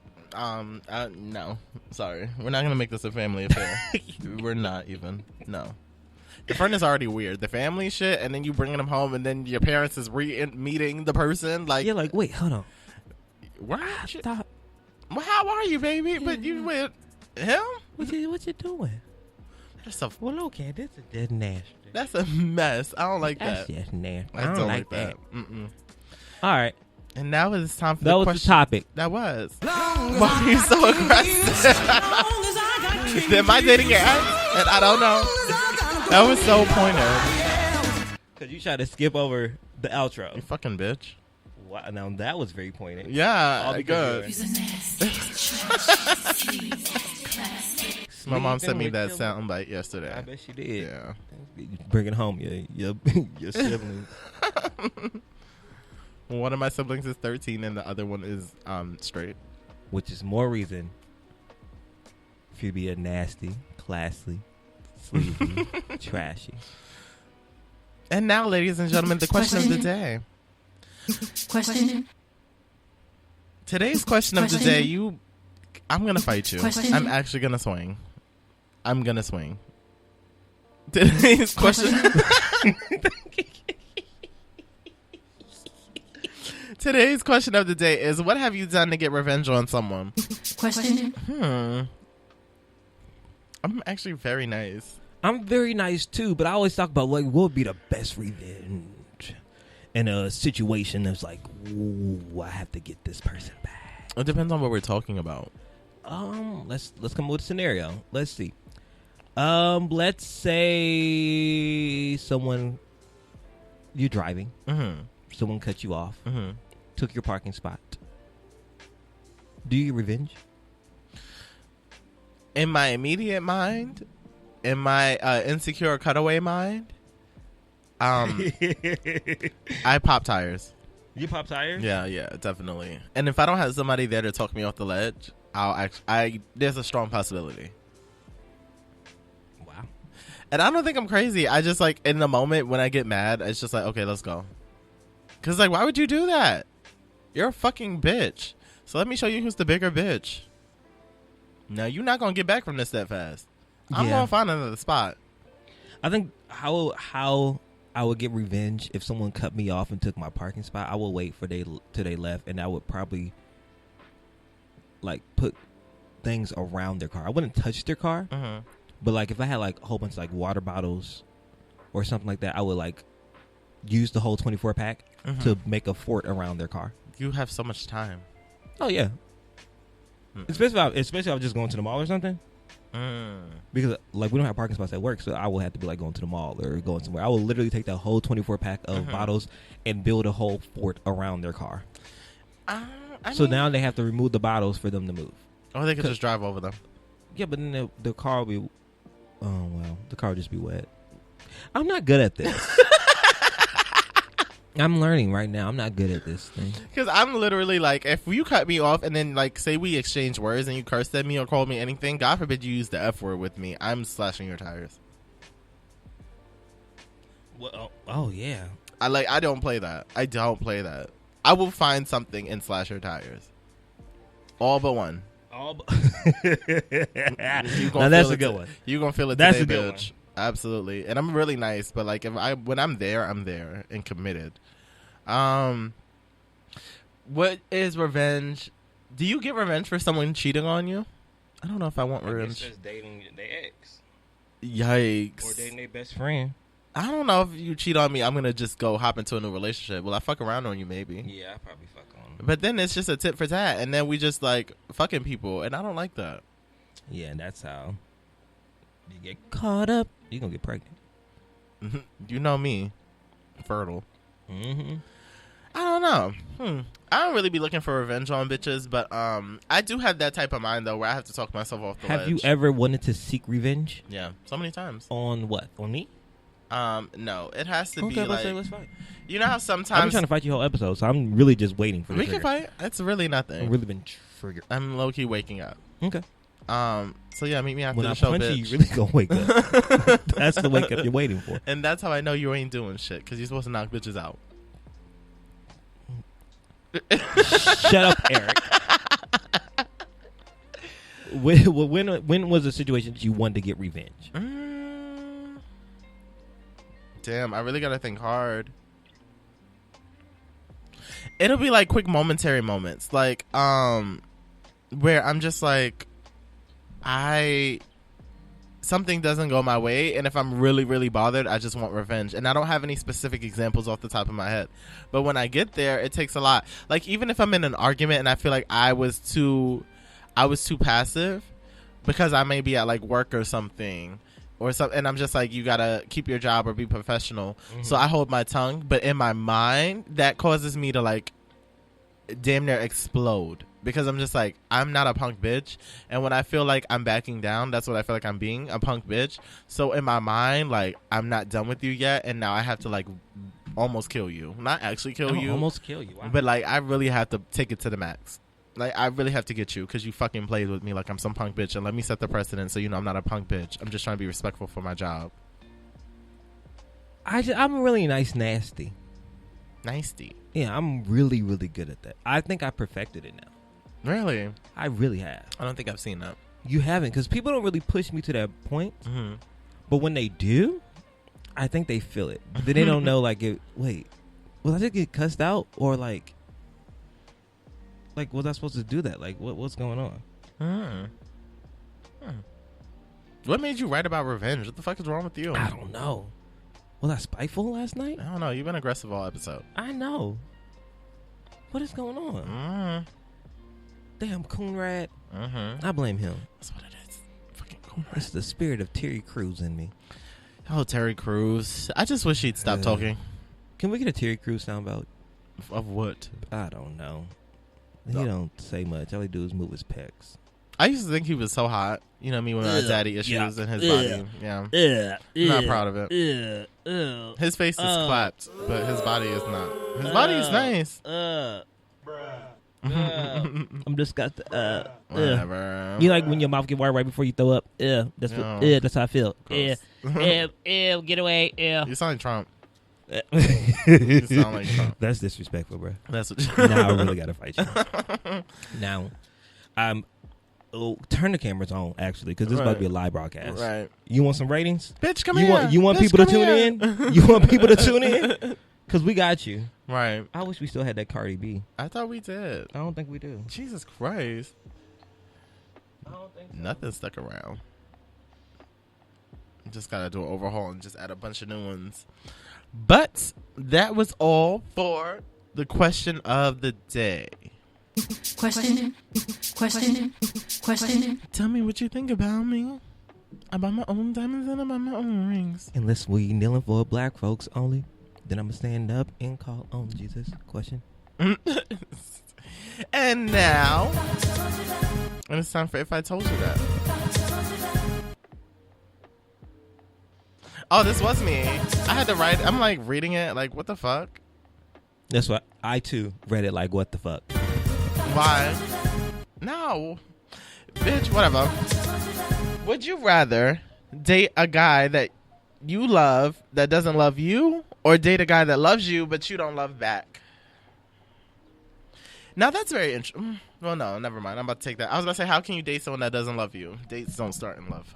No, sorry, we're not gonna make this a family affair. We're not even. No, the friend is already weird. The family shit, and then you bringing them home, and then your parents is meeting the person. Like, yeah, like, wait, hold on. Where? Well, how are you, baby? Yeah. But you with him? What you doing? Well, okay, that's nasty. That's a mess. I don't like that. That's just nasty. I don't like that. All right. And now it's time for the question. That was the topic. That was. Why are you so aggressive? Am I dating your ex? And I don't know. That was so pointed. Because you tried to skip over the outro. You fucking bitch. Wow, now that was very pointed. Yeah, good. My mom sent me that soundbite yesterday. I bet she did. Yeah. Bring it home, your siblings. One of my siblings is 13 and the other one is straight. Which is more reason for you to be a nasty, classy, sleazy, trashy. And now, ladies and gentlemen, the question of the day. Today's question of the day, I'm going to fight you. I'm actually going to swing. I'm going to swing. Today's question. Today's question of the day is, what have you done to get revenge on someone? I'm actually very nice. I'm very nice too, but I always talk about like what would be the best revenge in a situation that's like, ooh, I have to get this person back. It depends on what we're talking about. Let's come up with a scenario. Let's see. Let's say you're driving. Someone cut you off. Took your parking spot. Do you get revenge? In my immediate mind, in my insecure cutaway mind, I pop tires. You pop tires? Yeah, definitely. And if I don't have somebody there to talk me off the ledge, there's a strong possibility. Wow. And I don't think I'm crazy. I just, like, in the moment when I get mad, it's just like, okay, let's go. Because, like, why would you do that? You're a fucking bitch. So let me show you who's the bigger bitch. No, you're not going to get back from this that fast. I'm going to find another spot. I think how I would get revenge if someone cut me off and took my parking spot, I would wait for till they left, and I would probably, like, put things around their car. I wouldn't touch their car, but, like, if I had, like, a whole bunch of, like, water bottles or something like that, I would, like, use the whole 24 pack to make a fort around their car. You have so much time. Oh yeah. Especially if I was just going to the mall or something. Because like we don't have parking spots at work, so I will have to be like going to the mall or going somewhere. I will literally take that whole 24 pack of bottles and build a whole fort around their car. So now they have to remove the bottles for them to move. Or they could just drive over them. Yeah, but then the car will be. Oh well, the car will just be wet. I'm not good at this. I'm learning right now. I'm not good at this thing. Because I'm literally like, if you cut me off and then, like, say we exchange words and you cursed at me or called me anything, God forbid you use the F word with me, I'm slashing your tires. Well, oh yeah. I don't play that. I don't play that. I will find something and slash your tires. All but one. Now that's a good one. You're going to feel it that's today, a good bitch. One. Absolutely. And I'm really nice, but like when I'm there and committed. What is revenge? Do you get revenge for someone cheating on you? I don't know if I want revenge. It's just dating their ex. Yikes. Or dating their best friend. I don't know if you cheat on me, I'm going to just go hop into a new relationship. Will I fuck around on you maybe? Yeah, I probably fuck on you. But then it's just a tit for tat and then we just like fucking people and I don't like that. Yeah, and that's how you get caught up. You're going to get pregnant. You know me. Fertile. I don't know. I don't really be looking for revenge on bitches, but I do have that type of mind though, where I have to talk myself off the ledge. Have you ever wanted to seek revenge? Yeah, so many times. On what? On me? No, it has to be Okay, like. let's fight. You know how I've sometimes been trying to fight you whole episode, so I'm really just waiting for the we can trigger. fight. It's really nothing. I've really been triggered. I'm low key waking up. Okay. So yeah, meet me after When the I show, punch bitch. you, you really gonna wake up. That's the wake up you're waiting for. And that's how I know you ain't doing shit, because you're supposed to knock bitches out. Shut up, Eric. When was the situation that you wanted to get revenge? Damn, I really gotta think hard. It'll be like quick momentary moments, like where I'm just like, something doesn't go my way, and if I'm really, really bothered, I just want revenge. And I don't have any specific examples off the top of my head, but when I get there, it takes a lot. Like, even if I'm in an argument and I feel like I was too passive, because I may be at like work or something, and I'm just like, you gotta keep your job or be professional. Mm-hmm. So I hold my tongue, but in my mind, that causes me to like damn near explode, because I'm just like, I'm not a punk bitch, and when I feel like I'm backing down, that's what I feel like I'm being, a punk bitch. So in my mind, like, I'm not done with you yet, and now I have to like almost kill you, not actually kill you, almost kill you. Wow. But like, I really have to take it to the max. Like, I really have to get you, because you fucking played with me like I'm some punk bitch, and let me set the precedent so you know I'm not a punk bitch. I'm just trying to be respectful for my job. I'm really nasty. Nasty. Yeah, I'm really, really good at that. I think I perfected it now. Really? I really have. I don't think I've seen that. You haven't, because people don't really push me to that point. Mm-hmm. But when they do, I think they feel it. But then they don't know, like, wait, was I just get cussed out? Or, like, was I supposed to do that? Like, what's going on? What made you write about revenge? What the fuck is wrong with you? I don't know. Was I spiteful last night? I don't know. You've been aggressive all episode. I know. What is going on? Damn, Coonrad. I blame him. That's what it is. Fucking Coonrad. It's the spirit of Terry Crews in me. Oh, Terry Crews. I just wish he'd stop talking. Can we get a Terry Crews soundbite? Of what? I don't know. He don't say much. All he do is move his pecs. I used to think he was so hot. You know what I mean? When I had daddy issues in his body. Yeah. I'm not proud of it. His face is clapped, but his body is not. His body is nice. I'm disgusted. Whatever. You like when your mouth get water right before you throw up? That's how I feel. Get away. You sound like Trump. You sound like Trump. That's disrespectful, bro. That's what Now I really gotta fight you. Now, turn the cameras on, actually, because this is about to be a live broadcast. Right. You want some ratings? Bitch, come here. You want Bitch, people to tune in? You want people to tune in? Because we got you. Right. I wish we still had that Cardi B. I thought we did. I don't think we do. Jesus Christ. I don't think so. Nothing stuck around. Just gotta do an overhaul and just add a bunch of new ones. But that was all for the question of the day. Question. Tell me what you think about me. I buy my own diamonds and I buy my own rings. Unless we kneeling for black folks only, then I'm gonna stand up and call on Jesus. Question. And now, and it's time for If I Told You That. Oh, this was me. I had to write. I'm like reading it. Like, what the fuck? That's why I too read it like, what the fuck? Why? No. Bitch, whatever. Would you rather date a guy that you love that doesn't love you, or date a guy that loves you but you don't love back? Now that's very interesting. Well, no, never mind. I'm about to take that. I was about to say, how can you date someone that doesn't love you? Dates don't start in love.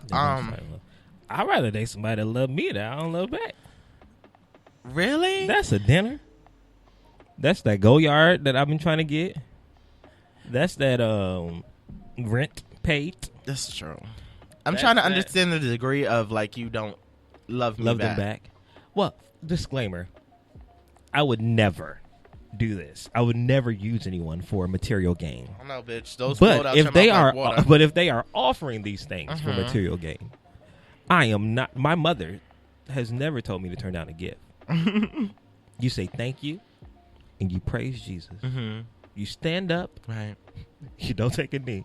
I'd rather date somebody that love me that I don't love back. Really? That's a dinner. That's that Goyard that I've been trying to get. That's that rent paid. That's true. I'm trying to understand the degree of like you don't love me them back. Well, disclaimer. I would never do this. I would never use anyone for material gain. I know, bitch. Those but if they are offering these things for material gain, I am not. My mother has never told me to turn down a gift. You say thank you, and you praise Jesus. You stand up. Right. You don't take a knee.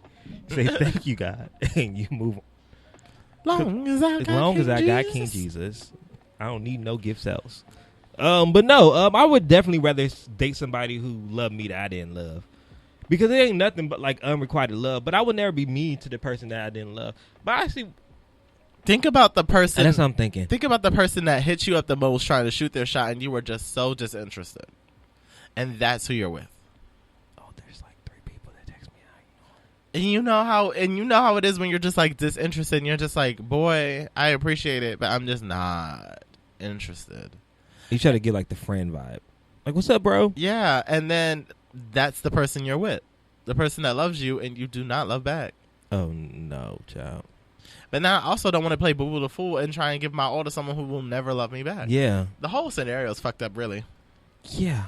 You say thank you, God, and you move on. Long as I got King Jesus, I don't need no gifts else. But no, I would definitely rather date somebody who loved me that I didn't love, because it ain't nothing but like unrequited love. But I would never be mean to the person that I didn't love. But actually, think about the person. that's what I'm thinking. Think about the person that hit you up the most trying to shoot their shot, and you were just so disinterested, and that's who you're with. Oh, there's like 3 people that text me. And you know how it is when you're just like disinterested, and you're just like, boy, I appreciate it, but I'm just not interested. You try to get like the friend vibe, like, what's up, bro? Yeah, and then that's the person you're with, the person that loves you, and you do not love back. Oh no, child. But now I also don't want to play boo-boo the fool and try and give my all to someone who will never love me back. Yeah, The whole scenario is fucked up, really. yeah.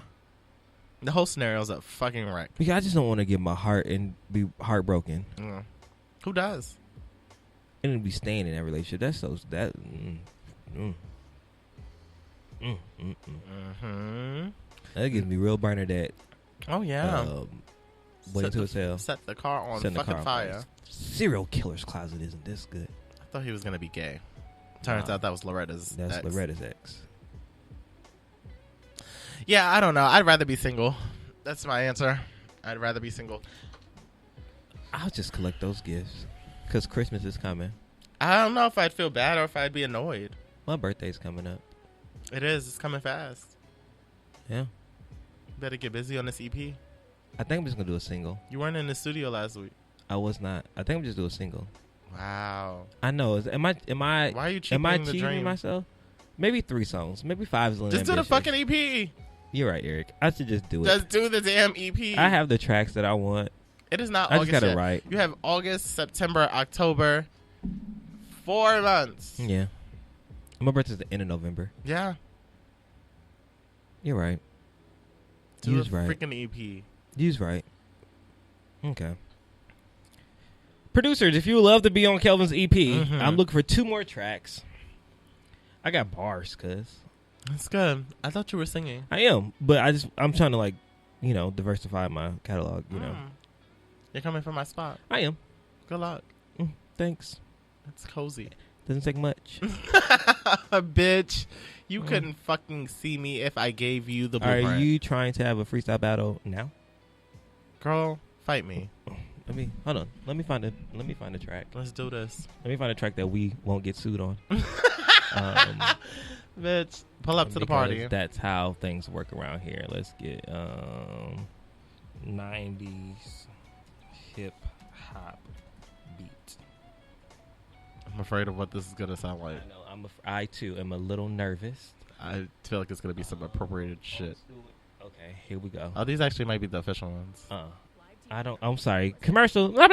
The whole scenario is a fucking wreck. Because I just don't want to give my heart and be heartbroken Who does? and then be staying in that relationship. That's so that. Mm-hmm. That gives me real Bernadette. Oh, yeah. Waiting to exhale. Set the car on Setting the fucking car on fire. Serial killer's closet isn't this good? I thought he was going to be gay. Turns out that was Loretta's That's ex. Loretta's ex. Yeah, I don't know. I'd rather be single. That's my answer. I'd rather be single. I'll just collect those gifts because Christmas is coming. I don't know if I'd feel bad or if I'd be annoyed. My birthday's coming up. It is. It's coming fast. Yeah. Better get busy on this EP. I think I'm just gonna do a single. You weren't in the studio last week. I was not. I think I'm just do a single. Wow. I know. Am I? Why are you cheating the cheating dream? myself? Maybe 3 songs. Maybe 5 is a little Just do the ambitious. fucking EP. You're right, Eric. I should just do it. Just do the damn EP. I have the tracks that I want. It is not I August just gotta yet. write. You have August, September, October. 4 months. Yeah. My birthday's the end of November. Yeah. You're right. Do You a was right. freaking EP. You's right. Okay. Producers, if you would love to be on Kelvin's EP, I'm looking for 2 more tracks. I got bars, cuz. That's good. I thought you were singing. I am, but I'm trying to like, diversify my catalog, You're coming from my spot. I am. Good luck. Thanks. It's cozy. Doesn't take much. Bitch, you couldn't fucking see me if I gave you the Are blueprint. you trying to have a freestyle battle now? Girl, fight me. Hold on. Let me find a track. Let's do this. Let me find a track that we won't get sued on. Bitch, pull up to the party. Because that's how things work around here. Let's get 90s hip hop beat. I'm afraid of what this is gonna sound like. I know. I too am a little nervous. I feel like it's gonna be some appropriated shit. Okay, here we go. Oh, these actually might be the official ones. I'm sorry. Commercial. No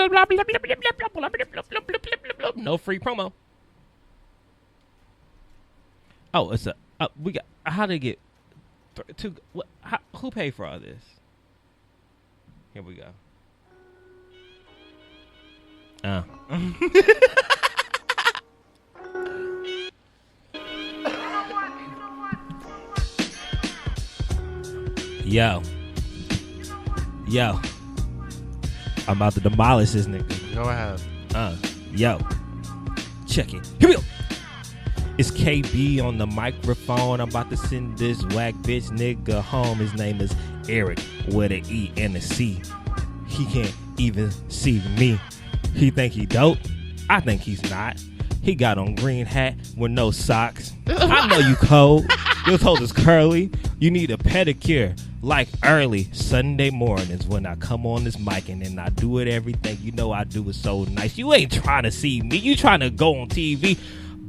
free promo. Oh, it's we got. How to get two? Who paid for all this? Here we go. Yo. I'm about to demolish this nigga. Go ahead. Yo. Check it. Here we go. It's KB on the microphone. I'm about to send this whack bitch nigga home. His name is Eric with an E and a C. He can't even see me. He think he dope. I think he's not. He got on green hat with no socks. I know you cold. Your toes is curly. You need a pedicure like early Sunday mornings when I come on this mic and then I do it everything. You know I do it so nice. You ain't trying to see me. You trying to go on TV.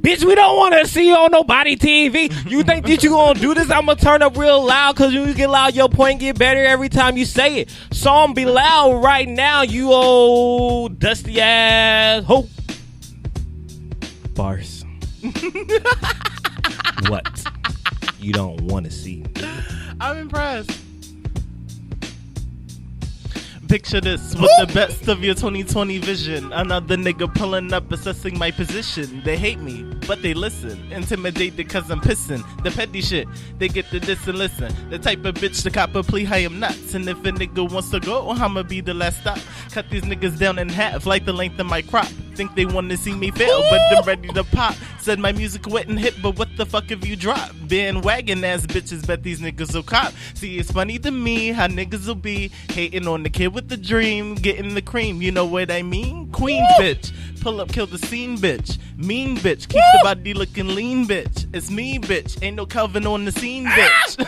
Bitch, we don't want to see you on nobody TV. You think that you gonna do this? I'm gonna turn up real loud, because when you get loud, your point get better every time you say it. Song be loud right now, you old dusty ass ho. Bars. What? You don't want to see me. I'm impressed. Picture this with the best of your 2020 vision. Another nigga pulling up, assessing my position. They hate me, but they listen. Intimidated cause I'm pissing. The petty shit, they get to this and listen. The type of bitch to cop a plea, I am nuts. And if a nigga wants to go, I'ma be the last stop. Cut these niggas down in half like the length of my crop. Think they wanna see me fail, but they're ready to pop. Said my music wet and hit, but what the fuck have you dropped? Bandwagon ass bitches, bet these niggas will cop. See, it's funny to me how niggas will be hating on the kid with the dream, getting the cream, you know what I mean? Queen bitch, pull up, kill the scene bitch. Mean bitch, keep the body looking lean bitch. It's me bitch, ain't no Calvin on the scene bitch.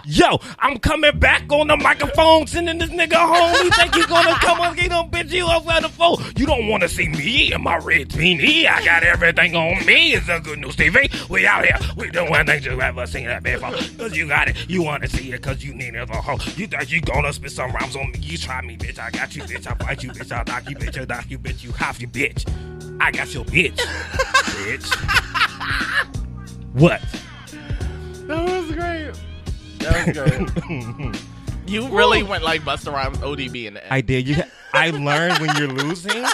Yo, I'm coming back on the microphone, sending this nigga home. You think you gonna come on, get on, bitch you off on the phone? You don't want to see me in my red beanie. I got everything on me. It's a good news TV. We out here. We doing things you ever seen that before. Cause you got it. You want to see it cause you need it for hoe. You think you gonna spit some rhymes on me? You try me, bitch. I got you, bitch. I fight you, bitch. I'll knock you, bitch. I'll knock you, bitch. You half you, bitch. I got your bitch. Bitch. What? That was great. That was good. You really went like Busta Rhymes ODB in the end. I did. I learned when you're losing.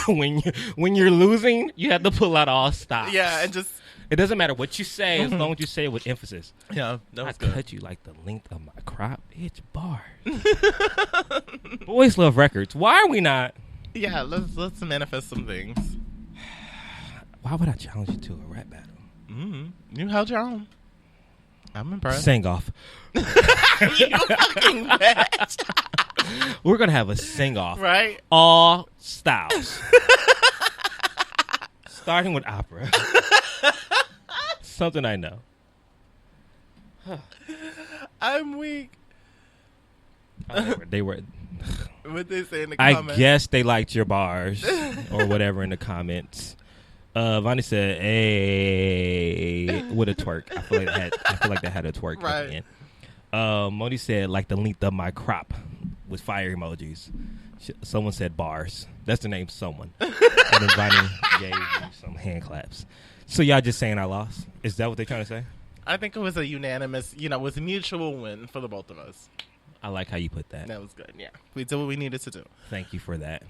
when you're losing, you have to pull out all stops. Yeah, and just it doesn't matter what you say as long as you say it with emphasis. Yeah, that was I good. cut you like the length of my crop, bitch. Bars. Boys love records. Why are we not? Yeah, let's manifest some things. Why would I challenge you to a rap battle? Mm-hmm. You held your own. I'm impressed. Sing off. You fucking bitch. We're gonna have a sing off, Right? all styles, starting with opera. Something I know. I'm weak. They were. What they say in the I comments? guess they liked your bars or whatever in the comments. Vonnie said, "Hey," with a twerk. I feel like that had a twerk Right. at the end. Moni said, "Like the length of my crop," with fire emojis. Someone said bars. That's the name. Someone. And then Vonnie gave you some hand claps. So y'all just saying I lost? Is that what they're trying to say? I think it was a unanimous, it was a mutual win for the both of us. I like how you put that. That was good. Yeah, we did what we needed to do. Thank you for that.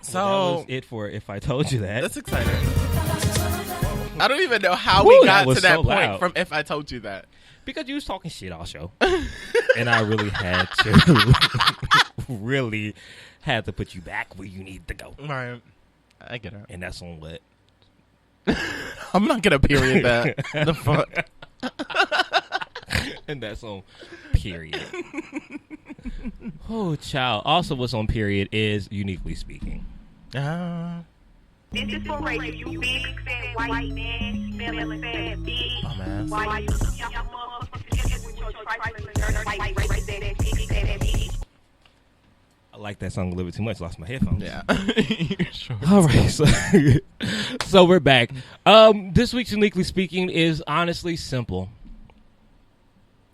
So Well, that was it for If I Told You That. that's exciting. I don't even know how Woo, we that got was to that so point loud. from If I Told You That. Because you was talking shit all show. And I really had to put you back where you need to go. Right. I get it. And that's on what? I'm not gonna period that. The fuck. And that's on period. Oh, child. Also, what's on period is Uniquely Speaking. This is for Rachel, you big fat white man, smelling fat bitch. Dumbass. Why you young motherfucker with your trifling dirty white race that bitch? I like that song a little bit too much. Lost my headphones. Yeah. Sure. All right. So we're back. This week's Uniquely Speaking is honestly simple.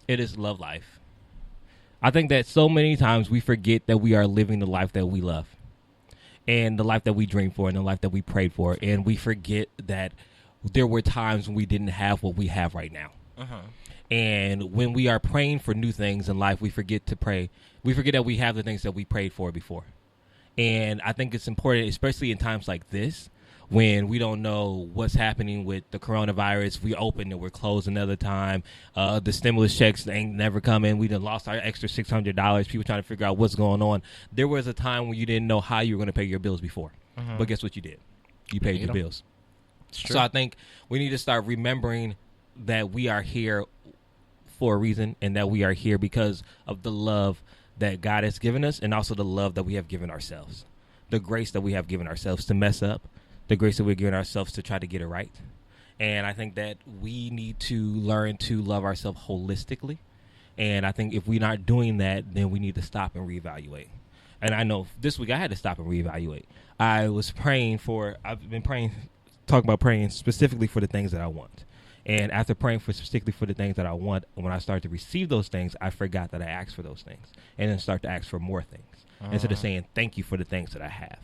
It is love life. I think that so many times we forget that we are living the life that we love and the life that we dream for and the life that we prayed for. And we forget that there were times when we didn't have what we have right now. And when we are praying for new things in life, we forget to pray. We forget that we have the things that we prayed for before. And I think it's important, especially in times like this, when we don't know what's happening with the coronavirus. We open and we're closed another time. The stimulus checks ain't never coming. We done lost our extra $600. People trying to figure out what's going on. There was a time when you didn't know how you were going to pay your bills before. But guess what you did? You paid your bills. So I think we need to start remembering that we are here for a reason and that we are here because of the love that God has given us and also the love that we have given ourselves. The grace that we have given ourselves to mess up. The grace that we're giving ourselves to try to get it right. And I think that we need to learn to love ourselves holistically. And I think if we're not doing that, then we need to stop and reevaluate. And I know this week I had to stop and reevaluate. I've been talking about praying specifically for the things that I want. And after praying specifically for the things that I want, when I start to receive those things, I forgot that I asked for those things. And then start to ask for more things. Instead of saying thank you for the things that I have.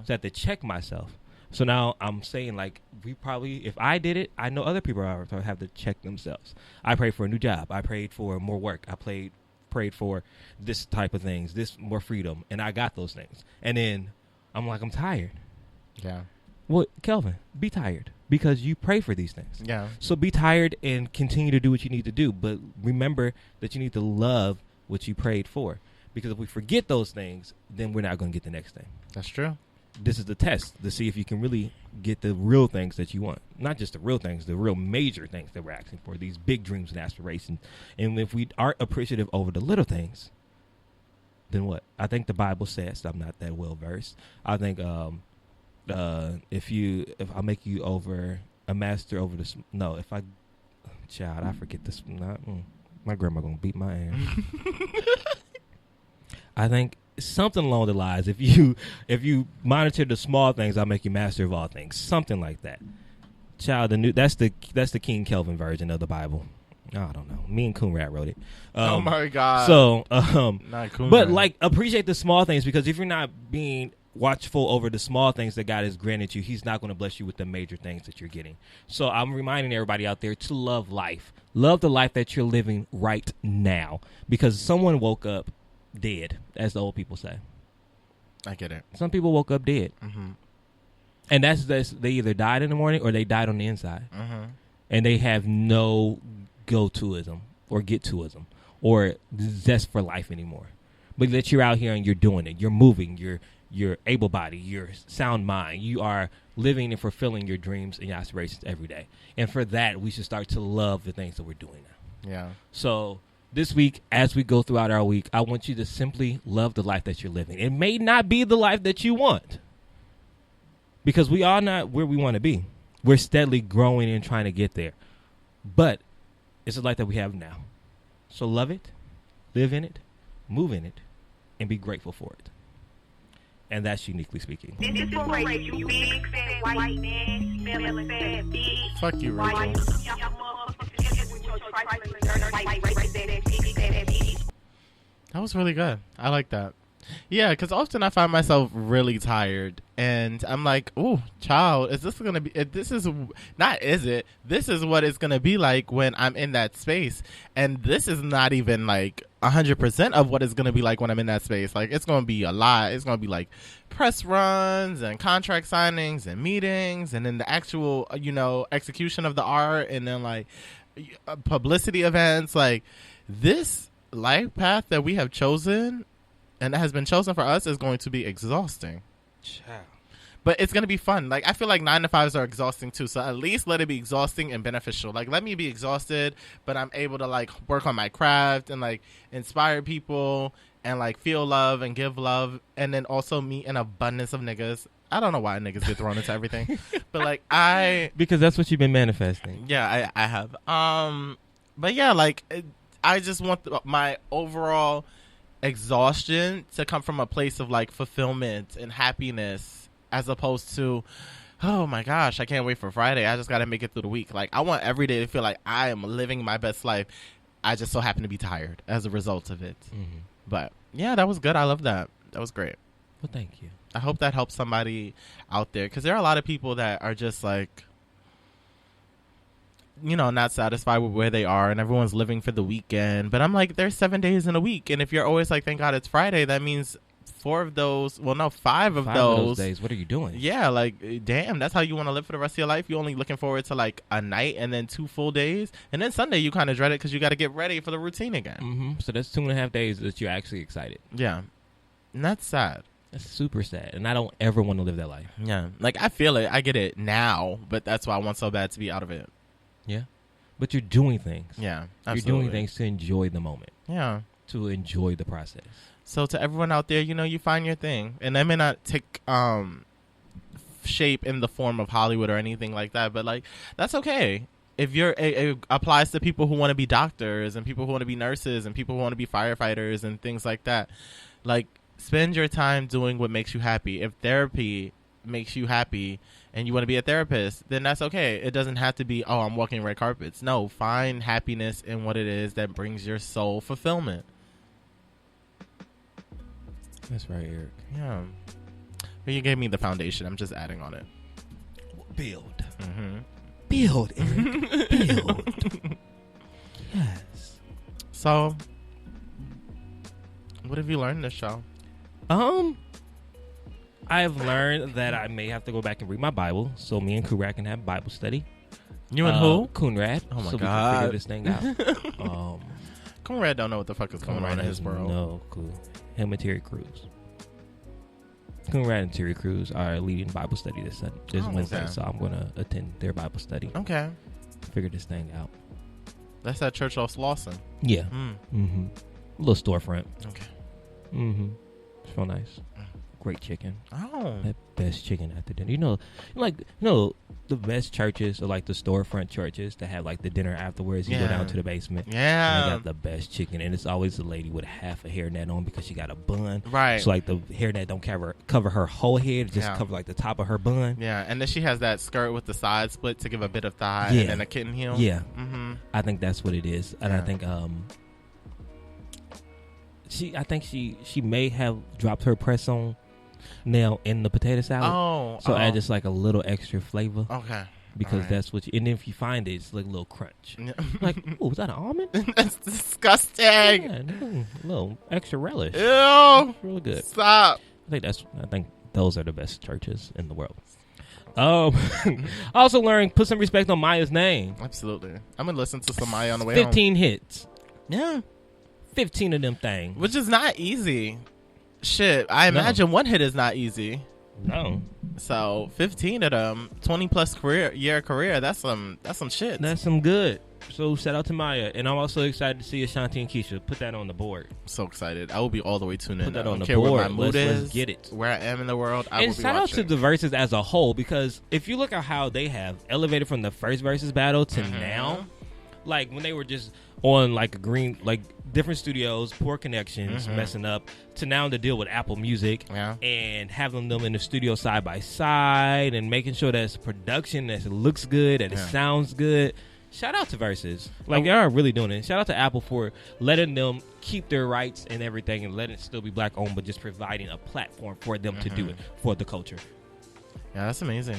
So I have to check myself. So now I'm saying, like, if I did it, I know other people have to check themselves. I prayed for a new job. I prayed for more work. I prayed prayed for this type of things, this more freedom, and I got those things. And then I'm like, I'm tired. Yeah. Well, Kelvin, be tired because you pray for these things. Yeah. So be tired and continue to do what you need to do. But remember that you need to love what you prayed for. Because if we forget those things, then we're not going to get the next thing. That's true. This is the test to see if you can really get the real things that you want. Not just the real things, the real major things that we're asking for, these big dreams and aspirations. And if we aren't appreciative over the little things, then what? I think the Bible says, I'm not that well versed. I think if I make you over a master over this, no, if I, child, I forget this. My grandma gonna beat my ass. I think something along the lines. If you monitor the small things, I'll make you master of all things. Something like that. Child, that's the King Kelvin version of the Bible. I don't know. Me and Coonrat wrote it. Oh my God. So, not Coonrat. but like appreciate the small things, because if you're not being watchful over the small things that God has granted you, he's not going to bless you with the major things that you're getting. So I'm reminding everybody out there to love life. Love the life that you're living right now, because someone woke up dead, as the old people say. I get it. Some people woke up dead. Mm-hmm. And that's they either died in the morning or they died on the inside. Mm-hmm. And they have no go-toism or get-toism or zest for life anymore. But that you're out here and you're doing it. You're moving. You're able-bodied. You're sound mind. You are living and fulfilling your dreams and your aspirations every day. And for that, we should start to love the things that we're doing now. Yeah. So this week, as we go throughout our week, I want you to simply love the life that you're living. It may not be the life that you want, because we are not where we want to be. We're steadily growing and trying to get there. But it's the life that we have now. So love it, live in it, move in it, and be grateful for it. And that's uniquely speaking. This is for Rachel, you big fat white man, smelling fat bitch. Fuck you, Rachel. That was really good. I like that. Yeah, because often I find myself really tired, and I'm like, "Oh, child, is this gonna be? This is not. Is it? This is what it's gonna be like when I'm in that space, and this is not even like 100% of what it's gonna be like when I'm in that space. Like, it's gonna be a lot. It's gonna be like press runs and contract signings and meetings, and then the actual, execution of the art, and then like publicity events. Like, this life path that we have chosen and that has been chosen for us is going to be exhausting. Child. But it's going to be fun. Like, I feel like 9-to-5s are exhausting too. So at least let it be exhausting and beneficial. Like, let me be exhausted, but I'm able to like work on my craft and like inspire people and like feel love and give love, and then also meet an abundance of niggas. I don't know why niggas get thrown into everything, but like because that's what you've been manifesting. Yeah, I have. But yeah, like I just want my overall exhaustion to come from a place of like fulfillment and happiness, as opposed to, oh my gosh, I can't wait for Friday, I just gotta make it through the week. Like, I want every day to feel like I am living my best life. I just so happen to be tired as a result of it. Mm-hmm. But yeah, that was good. I love that. That was great. Well, thank you. I hope that helps somebody out there, because there are a lot of people that are just like, not satisfied with where they are, and everyone's living for the weekend. But I'm like, there's 7 days in a week, and if you're always like, thank God it's Friday, that means 5 of those days, what are you doing? Yeah, like, damn, that's how you want to live for the rest of your life? You're only looking forward to like a night and then 2 full days, and then Sunday you kind of dread it because you got to get ready for the routine again. Mm-hmm. So that's 2.5 days that you're actually excited. Yeah, and that's sad. That's super sad, and I don't ever want to live that life. Yeah, like, I feel it, I get it now, but that's why I want so bad to be out of it. Yeah, but you're doing things. Yeah, absolutely. You're doing things to enjoy the moment. Yeah, to enjoy the process. So to everyone out there, you find your thing, and that may not take shape in the form of Hollywood or anything like that, but like, that's okay. If it applies to people who want to be doctors and people who want to be nurses and people who want to be firefighters and things like that. Like, spend your time doing what makes you happy. If therapy makes you happy and you want to be a therapist, then that's okay. It doesn't have to be, I'm walking red carpets. No, find happiness in what it is that brings your soul fulfillment. That's right, Eric. Yeah. But you gave me the foundation. I'm just adding on it. Build. Mm-hmm. Build, Eric. Build. Yes. So, What have you learned in this show? I've learned that I may have to go back and read my Bible, so me and Kunrad can have Bible study. You and who? Kunrad. Oh my so God. we can figure this thing out. Conrad don't know what the fuck is going on in his world. No clue. Him and Terry Crews. Kunrad and Terry Crews are leading Bible study this Wednesday, okay. so I'm going to attend their Bible study. Okay. Figure this thing out. That's at Church off Slauson. Yeah. Mm. Mm-hmm. A little storefront. Okay. Mm-hmm. It's real nice. Great chicken. Oh. That best chicken after dinner. The best churches are like the storefront churches that have like the dinner afterwards. You go down to the basement. Yeah. And they got the best chicken, and it's always the lady with half a hairnet on because she got a bun. Right. So like the hairnet don't cover her whole head, it just cover like the top of her bun. Yeah, and then she has that skirt with the side split to give a bit of thigh Yeah. and then a kitten heel. Yeah. Mm-hmm. I think that's what it is, and Yeah. I think she may have dropped her press on nail in the potato salad. Oh. So add just like a little extra flavor. Okay. Because Alright. that's what and then if you find it, it's like a little crunch. Yeah. Like, oh, was that an almond? That's disgusting. Yeah, a little extra relish. Ew. Really good. Stop. I think those are the best churches in the world. Also learned put some respect on Maya's name. Absolutely. I'm going to listen to some Maya on the way home. 15 hits. Yeah. 15 of them things. Which is not easy. Shit. I imagine one hit is not easy. No. So 15 of them, 20 plus year career. That's some shit. That's some good. So shout out to Maya. And I'm also excited to see Ashanti and Keisha. Put that on the board. So excited. I will be all the way tuned in. Put that I on don't the care board. what my mood Let's is. get it. Where I am in the world. I And will be shout out watching. to the verses as a whole, because if you look at how they have elevated from the first versus battle to now, like when they were just on like a green, like different studios, poor connections, messing up, to now to deal with Apple Music and having them in the studio side by side and making sure that it's production, that it looks good, that it sounds good. Shout out to Versus. Like, they are really doing it. Shout out to Apple for letting them keep their rights and everything and letting it still be black owned, but just providing a platform for them to do it for the culture. Yeah, that's amazing.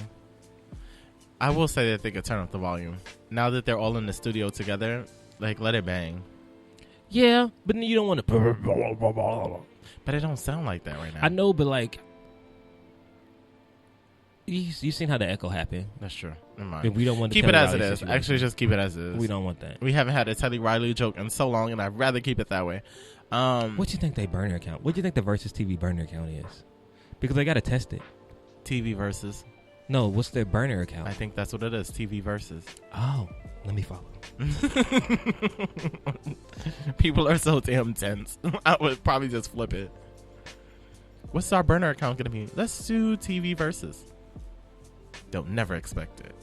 I will say that they could turn up the volume. Now that they're all in the studio together, like, let it bang. Yeah, but you don't want to. But it don't sound like that right now. I know, but like, you seen how the echo happened. That's true. Never mind. If we don't want to Keep it as it is. Actually, just keep it as it is. We don't want that. We haven't had a Teddy Riley joke in so long, and I'd rather keep it that way. What do you think they burner account? What do you think the Versus TV burner account is? Because they got to test it. TV versus. No, what's their burner account? I think that's what it is. TV versus. Oh, let me follow. People are so damn tense. I would probably just flip it. What's our burner account going to be? Let's do TV versus. They'll never expect it.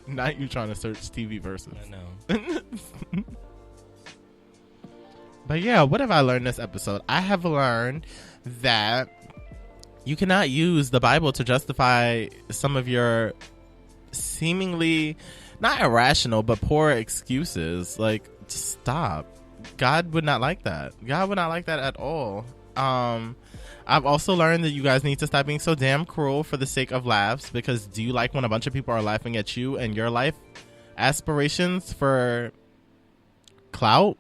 Not you trying to search TV versus. I know. But yeah, what have I learned this episode? I have learned that you cannot use the Bible to justify some of your seemingly not irrational but poor excuses. Like, just stop. God would not like that. God would not like that at all. I've also learned that you guys need to stop being so damn cruel for the sake of laughs, because do you like when a bunch of people are laughing at you and your life aspirations for clout?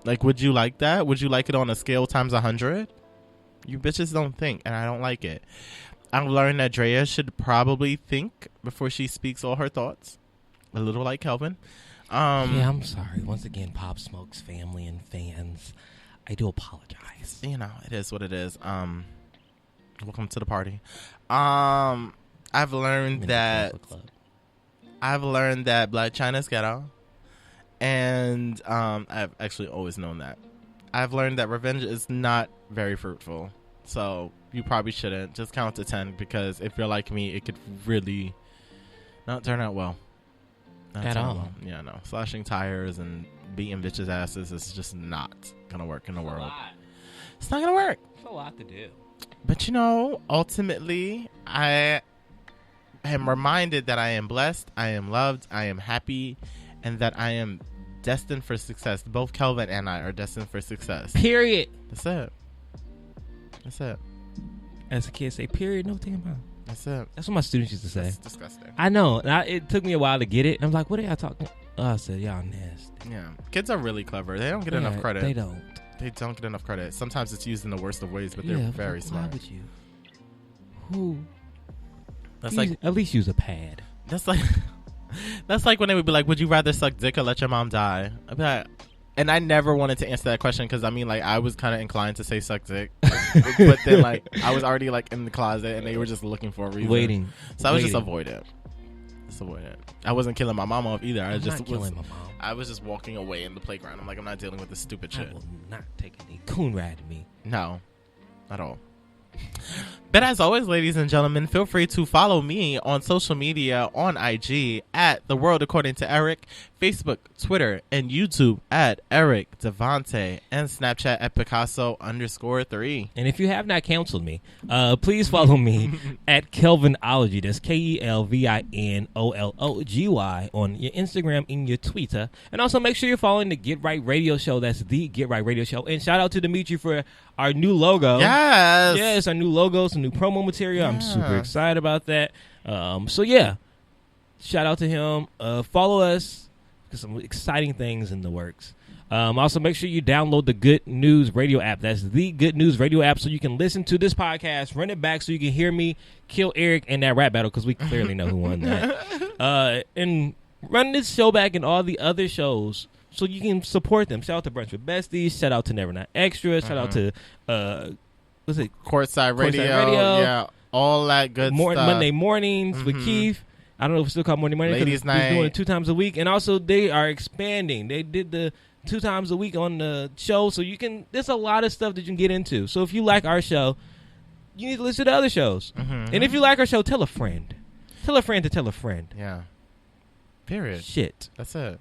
Like, would you like that? Would you like it on a scale times 100? You bitches don't think, and I don't like it. I've learned that Drea should probably think before she speaks all her thoughts. A little like Kelvin. Yeah, I'm sorry. Once again, Pop Smoke's family and fans, I do apologize. You know, it is what it is. Welcome to the party. I've learned that Black China's ghetto. And I've actually always known that. I've learned that revenge is not very fruitful. So you probably shouldn't. Just count to 10, because if you're like me, it could really not turn out well. At all. Yeah, no. Slashing tires and beating bitches' asses is just not going to work in the world. It's not going to work. It's a lot to do. But, you know, ultimately, I am reminded that I am blessed, I am loved, I am happy, and that I am destined for success. Both Kelvin and I are destined for success. Period. That's it. That's it. As a kid say, period, no damn how. That's it. That's what my students used to say. That's disgusting. I know. It took me a while to get it. I'm like, what are y'all talking? I said, y'all nasty. Yeah, kids are really clever. They don't get enough credit. They don't. They don't get enough credit. Sometimes it's used in the worst of ways, but they're Yeah, very why smart. would you? Who? That's like At least use a pad. that's like that's like when they would be like, "Would you rather suck dick or let your mom die?" I'd be like, and I never wanted to answer that question because I mean, like, I was kind of inclined to say suck dick, but then like I was already like in the closet and they were just looking for a reason, Waiting. So I was just avoid it. I wasn't killing my mom off either. I'm not killing my mom. I was just walking away in the playground. I'm like, I'm not dealing with this stupid I shit. will not take any coon ride to me. No, at all. But as always, ladies and gentlemen, feel free to follow me on social media on IG at The World According to Eric, Facebook, Twitter, and YouTube at Eric Devante, and Snapchat at Picasso_3. And if you have not counseled me, please follow me at Kelvinology. That's Kelvinology on your Instagram and your Twitter. And also make sure you're following the Get Right Radio Show. That's the Get Right Radio Show. And shout out to Dimitri for our new logo. Yes. Yes, our new logo, some new promo material. I'm super excited about that. So yeah, shout out to him. Follow us. Some exciting things in the works. Also, make sure you download the Good News Radio app. That's the Good News Radio app, so you can listen to this podcast, run it back so you can hear me kill Eric in that rap battle, because we clearly know who won that. And run this show back and all the other shows so you can support them. Shout out to Brunch with Besties. Shout out to Never Not Extra. Shout out to, what's it? Courtside Radio. Yeah, all that good stuff. Monday mornings with Keith. I don't know if it's still called Monday Morning. Ladies' Night. They're doing it 2 times a week. And also, they are expanding. They did the 2 times a week on the show. So you can, there's a lot of stuff that you can get into. So if you like our show, you need to listen to other shows. And if you like our show, tell a friend. Tell a friend to tell a friend. Yeah. Period. Shit. That's it.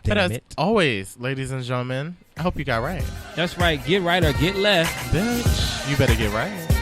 Damn but as it. always, ladies and gentlemen, I hope you got right. That's right. Get right or get left. Bitch, you better get right.